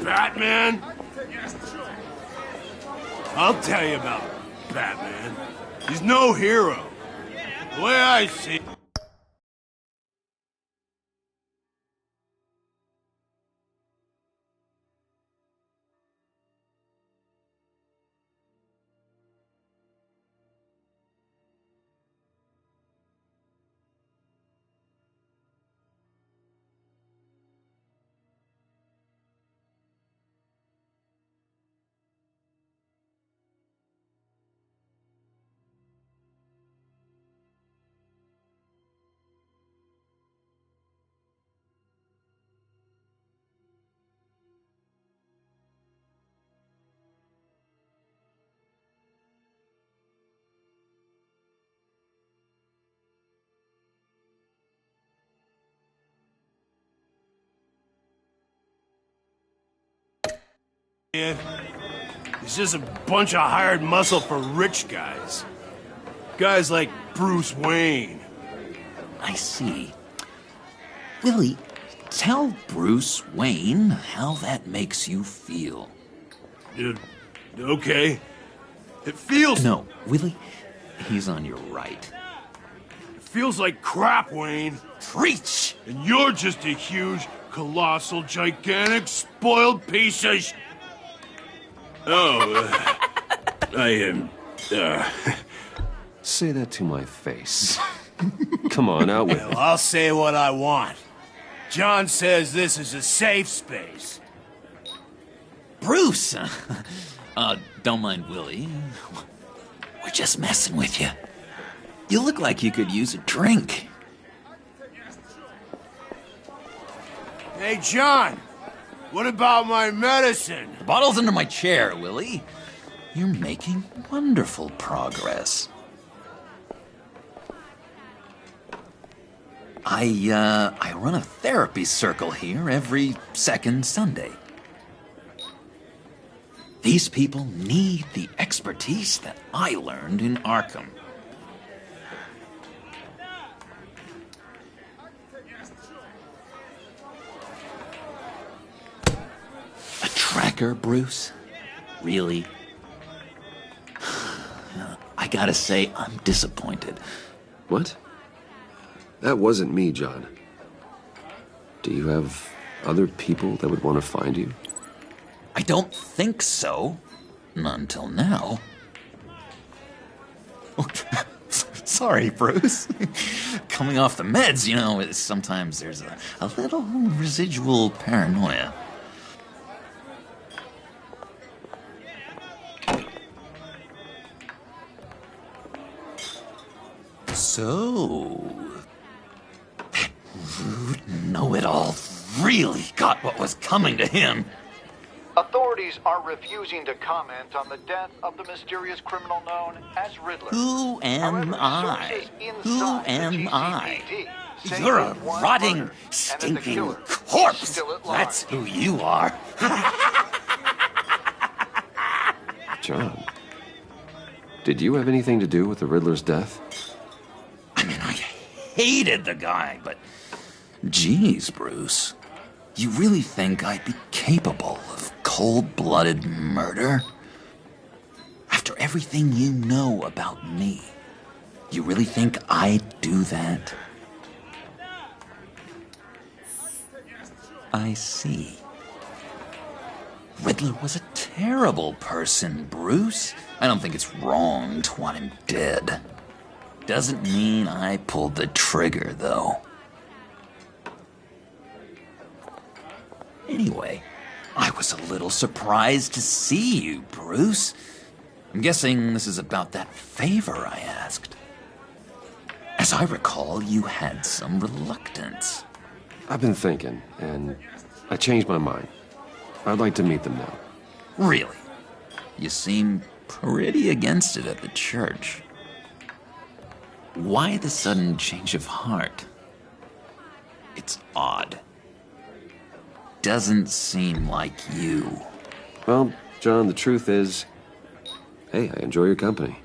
Batman? I'll tell you about Batman. He's no hero. The way I see it. It's just a bunch of hired muscle for rich guys. Guys like Bruce Wayne. I see. Willie, tell Bruce Wayne how that makes you feel. Okay. It feels... No, Willie, he's on your right. It feels like crap, Wayne. Preach! And you're just a huge, colossal, gigantic, spoiled piece of I am, Say that to my face. Come on, out with it. I'll say what I want. John says this is a safe space. Bruce! Don't mind Willie. We're just messing with you. You look like you could use a drink. Hey, John! What about my medicine? The bottle's under my chair, Willie. You're making wonderful progress. I run a therapy circle here every second Sunday. These people need the expertise that I learned in Arkham. A tracker, Bruce? Really? I gotta say, I'm disappointed. What? That wasn't me, John. Do you have other people that would want to find you? I don't think so. Not until now. Sorry, Bruce. Coming off the meds, you know, sometimes there's a little residual paranoia. So, that rude know-it-all really got what was coming to him. Authorities are refusing to comment on the death of the mysterious criminal known as Riddler. Who am I? Who am I? You're a rotting, stinking corpse. That's who you are. John, did you have anything to do with the Riddler's death? I mean, I hated the guy, but geez, Bruce, you really think I'd be capable of cold-blooded murder? After everything you know about me, you really think I'd do that? I see. Riddler was a terrible person, Bruce. I don't think it's wrong to want him dead. Doesn't mean I pulled the trigger, though. Anyway, I was a little surprised to see you, Bruce. I'm guessing this is about that favor I asked. As I recall, you had some reluctance. I've been thinking, and I changed my mind. I'd like to meet them now. Really? You seem pretty against it at the church. Why the sudden change of heart? It's odd. Doesn't seem like you. Well, John, the truth is, hey, I enjoy your company.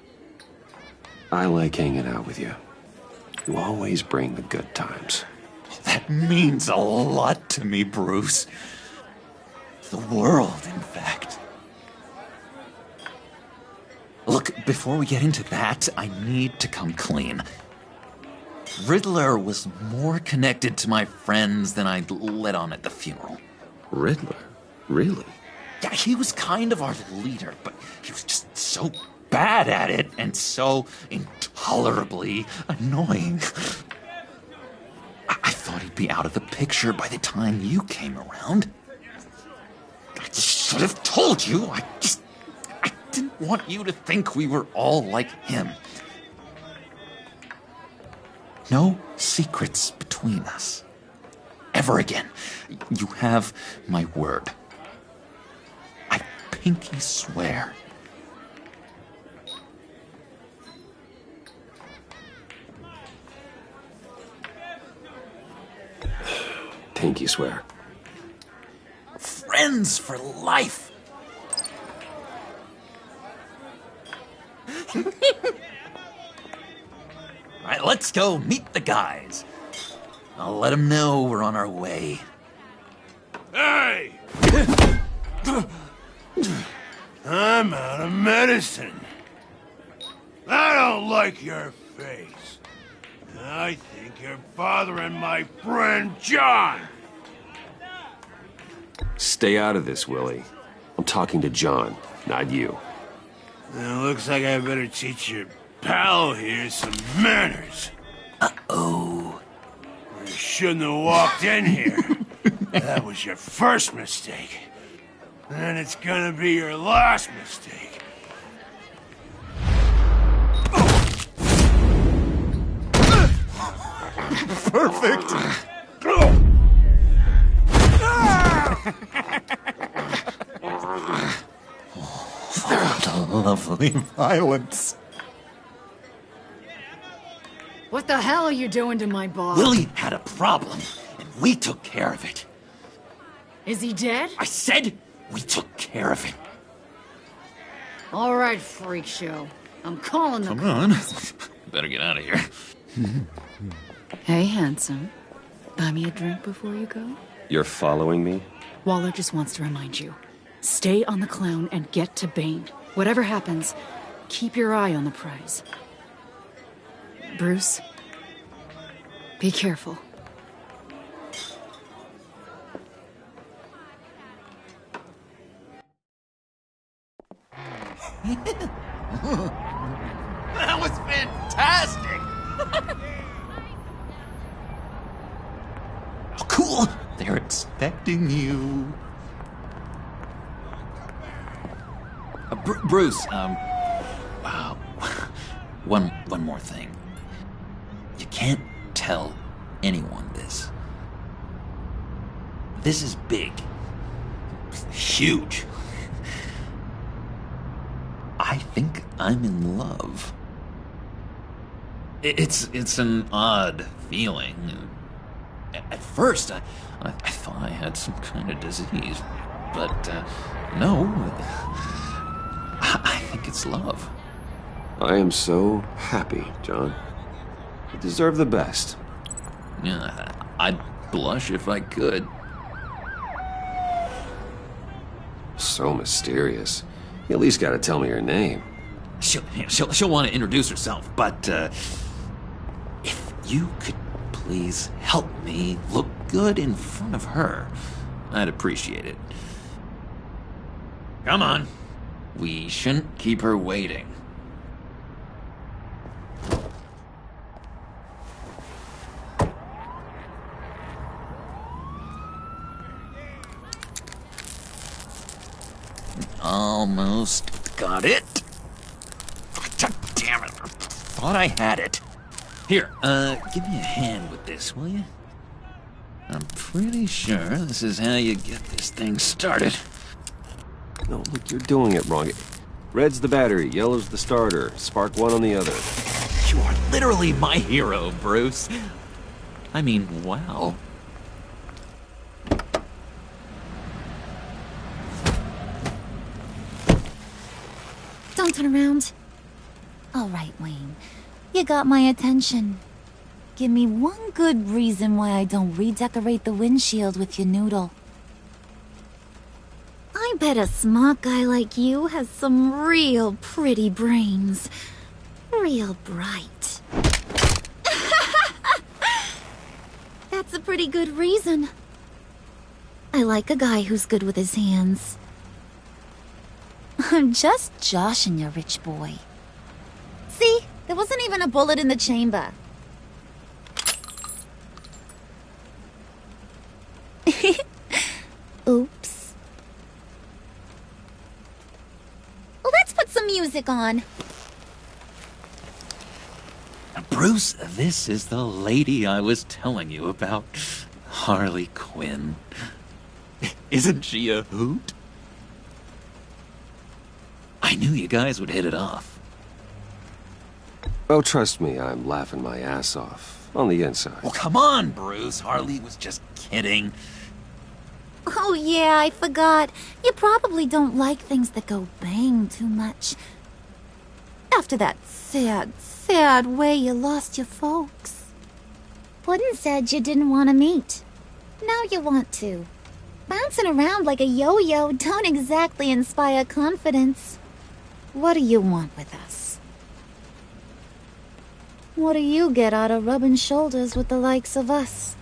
I like hanging out with you. You always bring the good times. That means a lot to me, Bruce. The world, in fact. Look, before we get into that, I need to come clean. Riddler was more connected to my friends than I'd let on at the funeral. Riddler? Really? Yeah, he was kind of our leader, but he was just so bad at it and so intolerably annoying. I thought he'd be out of the picture by the time you came around. I should have told you. I didn't want you to think we were all like him. No secrets between us. Ever again. You have my word. I pinky swear. Pinky swear. Friends for life. All right, let's go meet the guys. I'll let them know we're on our way. Hey! I'm out of medicine. I don't like your face. I think you're bothering my friend John. Stay out of this, Willie. I'm talking to John, not you. Now, looks like I better teach your pal here some manners. Uh-oh. You shouldn't have walked in here. That was your first mistake. And it's gonna be your last mistake. Perfect! Lovely violence. What the hell are you doing to my boss? Willie had a problem, and we took care of it. Is he dead? I said we took care of it. All right, freak show. I'm calling the... Come on. Better get out of here. Hey, handsome. Buy me a drink before you go? You're following me? Waller just wants to remind you. Stay on the clown and get to Bane. Whatever happens, keep your eye on the prize. Bruce, be careful. That was fantastic! Oh, cool! They're expecting you. Bruce, one more thing. You can't tell anyone this. This is big. Huge. I think I'm in love. It's an odd feeling. At first, I thought I had some kind of disease, but no. I think it's love. I am so happy, John. You deserve the best. Yeah, I'd blush if I could. So mysterious. You at least gotta tell me her name. She'll want to introduce herself, but if you could please help me look good in front of her, I'd appreciate it. Come on. We shouldn't keep her waiting. Almost got it. God damn it. Thought I had it. Here, give me a hand with this, will you? I'm pretty sure this is how you get this thing started. No, look, you're doing it wrong. Red's the battery, yellow's the starter. Spark one on the other. You are literally my hero, Bruce. I mean, wow. Don't turn around. All right, Wayne. You got my attention. Give me one good reason why I don't redecorate the windshield with your noodle. I bet a smart guy like you has some real pretty brains. Real bright. That's a pretty good reason. I like a guy who's good with his hands. I'm just joshing you, rich boy. See? There wasn't even a bullet in the chamber. Oops. Well, let's put some music on. Bruce, this is the lady I was telling you about. Harley Quinn. Isn't she a hoot? I knew you guys would hit it off. Oh, trust me, I'm laughing my ass off. On the inside. Well, come on, Bruce. Harley was just kidding. Oh, yeah, I forgot. You probably don't like things that go bang too much. After that sad way you lost your folks. Puddin' said you didn't want to meet. Now you want to. Bouncing around like a yo-yo don't exactly inspire confidence. What do you want with us? What do you get out of rubbing shoulders with the likes of us?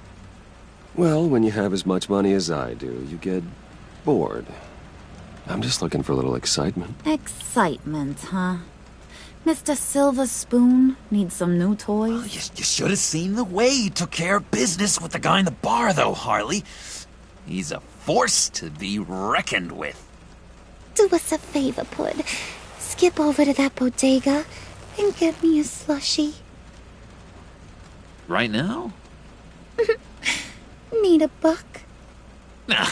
Well, when you have as much money as I do, you get bored. I'm just looking for a little excitement. Excitement, huh? Mr. Silver Spoon needs some new toys? Well, you should have seen the way he took care of business with the guy in the bar, though, Harley. He's a force to be reckoned with. Do us a favor, Pud. Skip over to that bodega and get me a slushie. Right now? Need a buck? Nah,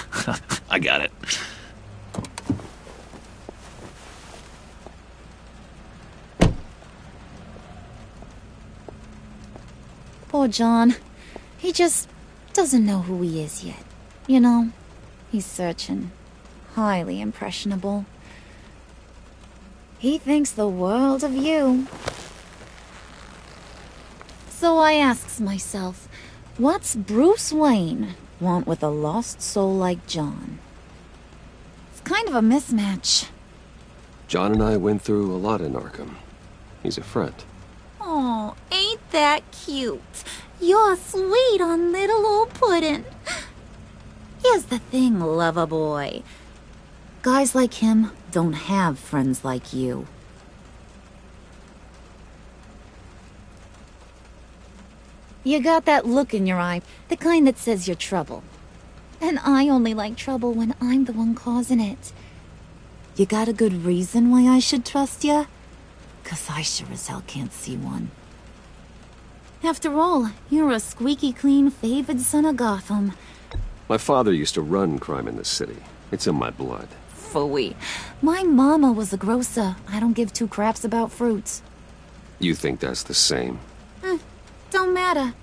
I got it. Poor John. He just doesn't know who he is yet. You know, he's searching. Highly impressionable. He thinks the world of you. So I asks myself, what's Bruce Wayne want with a lost soul like John? It's kind of a mismatch. John and I went through a lot in Arkham. He's a friend. Oh, ain't that cute? You're sweet on little old Puddin'. Here's the thing, lover boy. Guys like him don't have friends like you. You got that look in your eye, the kind that says you're trouble. And I only like trouble when I'm the one causing it. You got a good reason why I should trust you? 'Cause I sure as hell can't see one. After all, you're a squeaky clean favored son of Gotham. My father used to run crime in the city. It's in my blood. Phooey. My mama was a grocer. I don't give two craps about fruits. You think that's the same? Don't matter.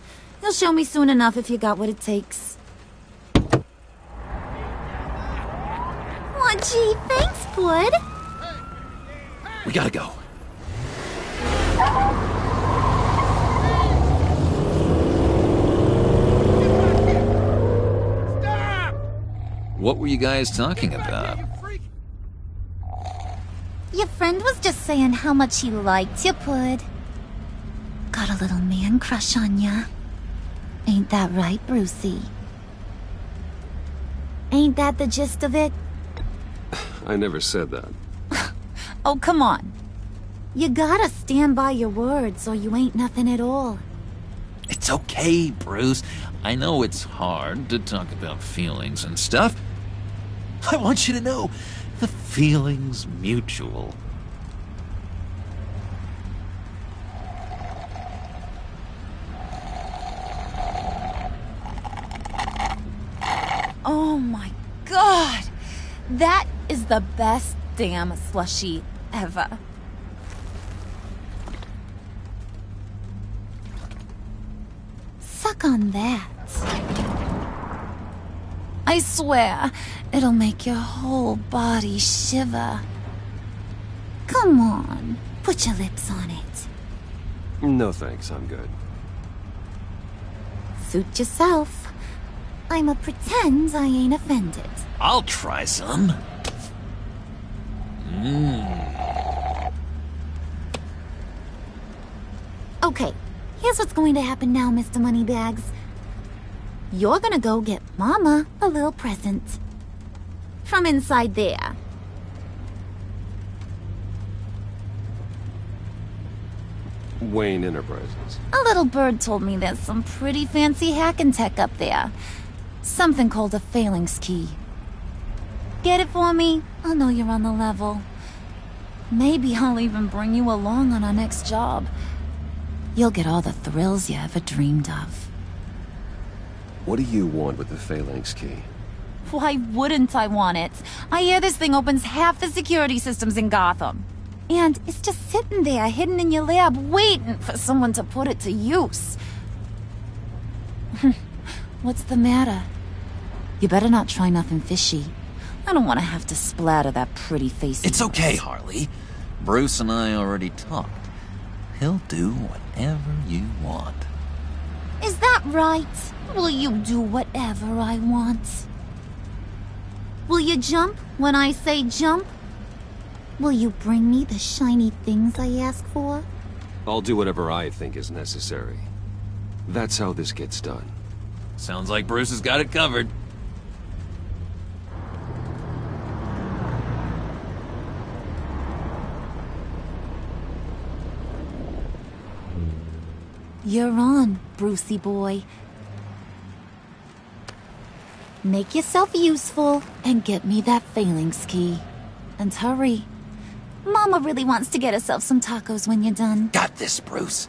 You'll show me soon enough if you got what it takes. Aw, gee, thanks, Bud. We gotta go. What were you guys talking about? Your friend was just saying how much he liked you, Pud. Got a little man crush on ya. Ain't that right, Brucey? Ain't that the gist of it? I never said that. Oh, come on. You gotta stand by your words or you ain't nothing at all. It's okay, Bruce. I know it's hard to talk about feelings and stuff. I want you to know, the feeling's mutual. Oh my god! That is the best damn slushie ever. Suck on that. I swear, it'll make your whole body shiver. Come on, put your lips on it. No thanks, I'm good. Suit yourself. I'ma pretend I ain't offended. I'll try some. Okay, here's what's going to happen now, Mr. Moneybags. You're gonna go get Mama a little present. From inside there. Wayne Enterprises. A little bird told me there's some pretty fancy hacking tech up there. Something called a phalanx key. Get it for me? I'll know you're on the level. Maybe I'll even bring you along on our next job. You'll get all the thrills you ever dreamed of. What do you want with the phalanx key? Why wouldn't I want it? I hear this thing opens half the security systems in Gotham. And it's just sitting there, hidden in your lab, waiting for someone to put it to use. What's the matter? You better not try nothing fishy. I don't want to have to splatter that pretty face. It's okay, Harley. Bruce and I already talked. He'll do whatever you want. Is that right? Will you do whatever I want? Will you jump when I say jump? Will you bring me the shiny things I ask for? I'll do whatever I think is necessary. That's how this gets done. Sounds like Bruce has got it covered. You're on, Brucey boy. Make yourself useful and get me that phalanx key. And hurry. Mama really wants to get herself some tacos when you're done. Got this, Bruce.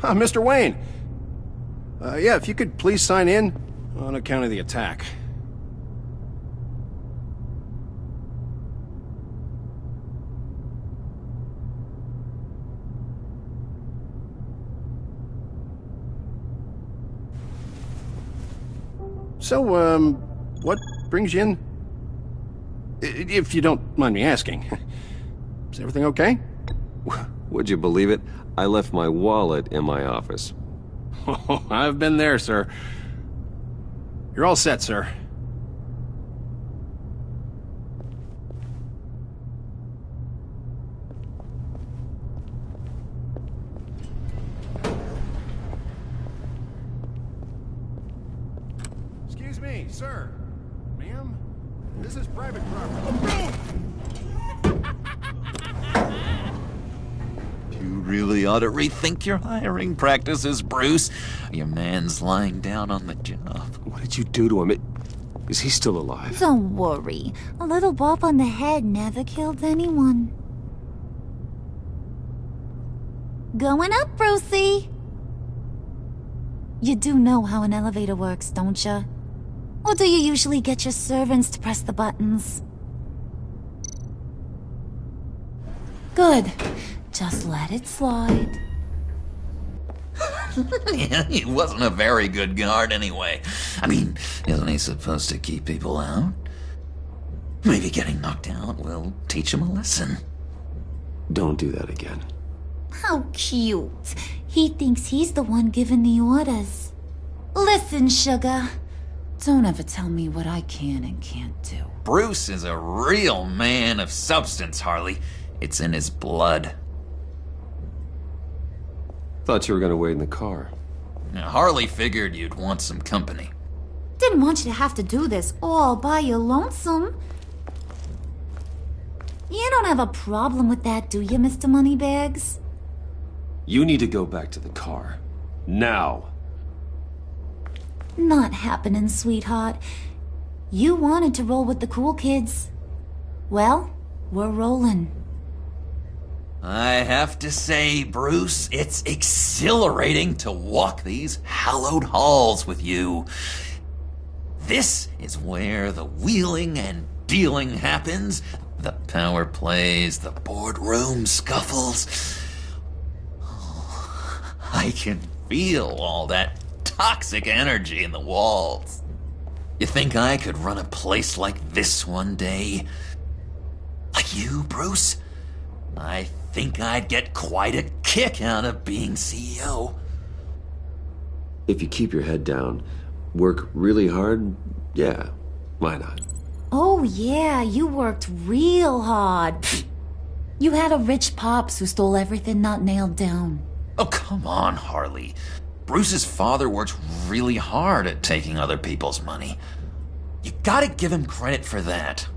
Mr. Wayne. Yeah, if you could please sign in on account of the attack. So, what brings you in? If you don't mind me asking. Is everything okay? Would you believe it? I left my wallet in my office. Oh, I've been there, sir. You're all set, sir. Excuse me, sir. Ma'am? This is private property. You really ought to rethink your hiring practices, Bruce. Your man's lying down on the job. What did you do to him? Is he still alive? Don't worry. A little bump on the head never killed anyone. Going up, Brucey. You do know how an elevator works, don't you? Or do you usually get your servants to press the buttons? Good. Just let it slide. Yeah, he wasn't a very good guard anyway. I mean, isn't he supposed to keep people out? Maybe getting knocked out will teach him a lesson. Don't do that again. How cute. He thinks he's the one giving the orders. Listen, sugar. Don't ever tell me what I can and can't do. Bruce is a real man of substance, Harley. It's in his blood. Thought you were gonna wait in the car. Now, Harley figured you'd want some company. Didn't want you to have to do this all by your lonesome. You don't have a problem with that, do you, Mr. Moneybags? You need to go back to the car. Now. Not happening, sweetheart. You wanted to roll with the cool kids. Well, we're rolling. I have to say, Bruce, it's exhilarating to walk these hallowed halls with you. This is where the wheeling and dealing happens. The power plays, the boardroom scuffles. Oh, I can feel all that toxic energy in the walls. You think I could run a place like this one day? Like you, Bruce? I think I'd get quite a kick out of being CEO. If you keep your head down, work really hard, yeah, why not? Oh yeah, you worked real hard. You had a rich pops who stole everything not nailed down. Oh, come on, Harley. Bruce's father worked really hard at taking other people's money. You gotta give him credit for that.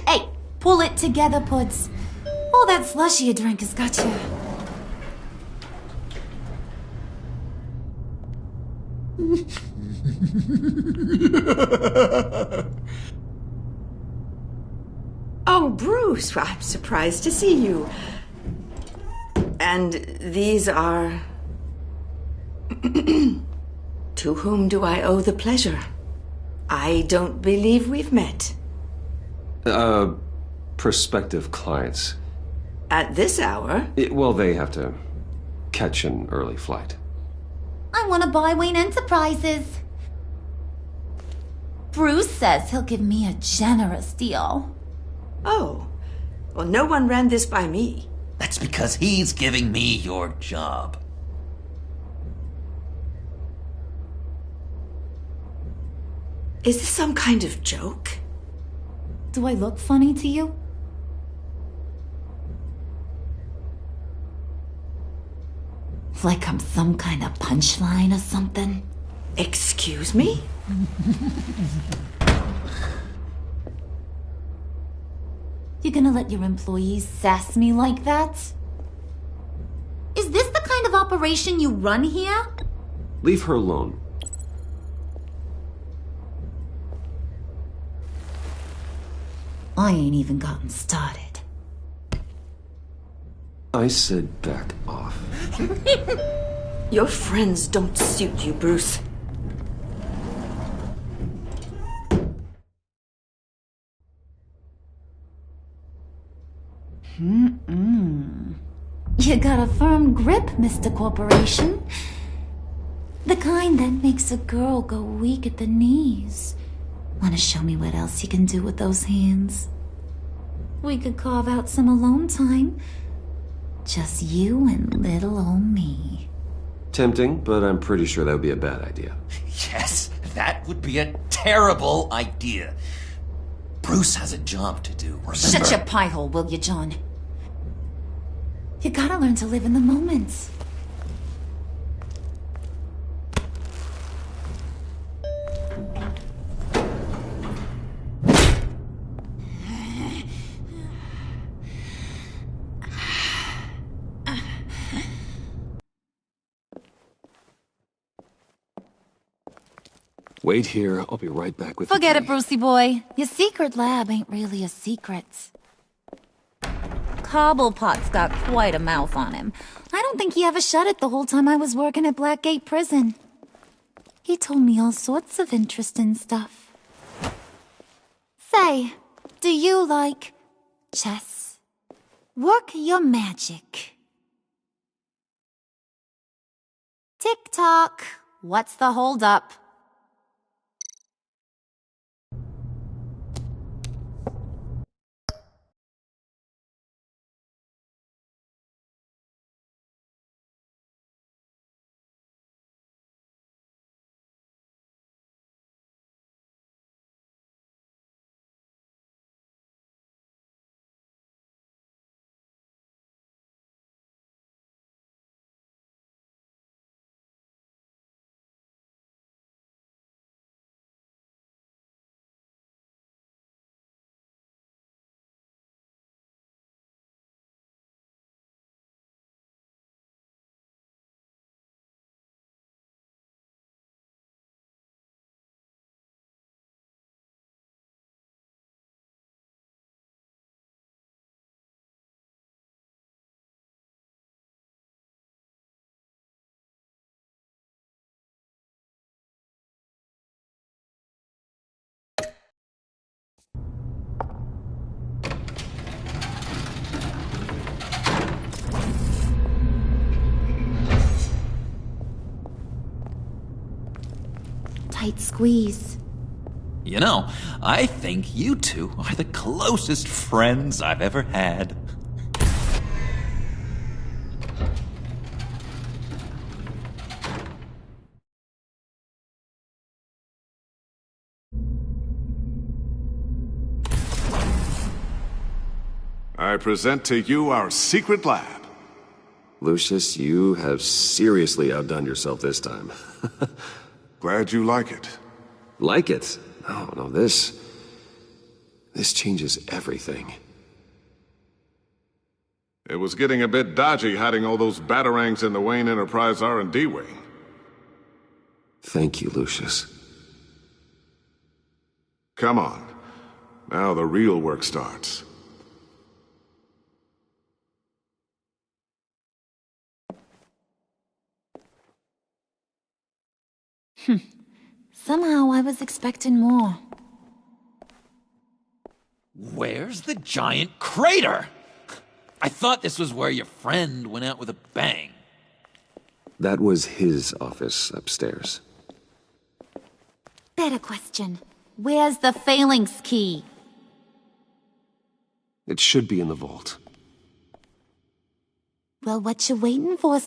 Hey, pull it together, Puds. All that slushy you drink has got you. Oh, Bruce, I'm surprised to see you. And these are... To whom do I owe the pleasure? I don't believe we've met. Prospective clients. At this hour? Well, they have to catch an early flight. I want to buy Wayne Enterprises. Bruce says he'll give me a generous deal. Oh, well, no one ran this by me. That's because he's giving me your job. Is this some kind of joke? Do I look funny to you? Like I'm some kind of punchline or something? Excuse me? You gonna let your employees sass me like that? Is this the kind of operation you run here? Leave her alone. I ain't even gotten started. I said back off. Your friends don't suit you, Bruce. You got a firm grip, Mr. Corporation. The kind that makes a girl go weak at the knees. Wanna show me what else you can do with those hands? We could carve out some alone time. Just you and little old me. Tempting, but I'm pretty sure that would be a bad idea. Yes, that would be a terrible idea. Bruce has a job to do, remember? Shut your pie hole, will you, John? You gotta learn to live in the moment. Wait here, I'll be right back with Forget the it, Brucey boy. Your secret lab ain't really a secret. Cobblepot's got quite a mouth on him. I don't think he ever shut it the whole time I was working at Blackgate Prison. He told me all sorts of interesting stuff. Say, do you like chess? Work your magic. Tick-tock. What's the holdup? Tight squeeze. You know, I think you two are the closest friends I've ever had. I present to you our secret lab. Lucius, you have seriously outdone yourself this time. Glad you like it. Like it? No, this changes everything. It was getting a bit dodgy hiding all those batarangs in the Wayne Enterprise R&D wing. Thank you, Lucius. Come on. Now the real work starts. Somehow I was expecting more. Where's the giant crater? I thought this was where your friend went out with a bang. That was his office upstairs. Better question. Where's the phalanx key? It should be in the vault. Well, what you waiting for,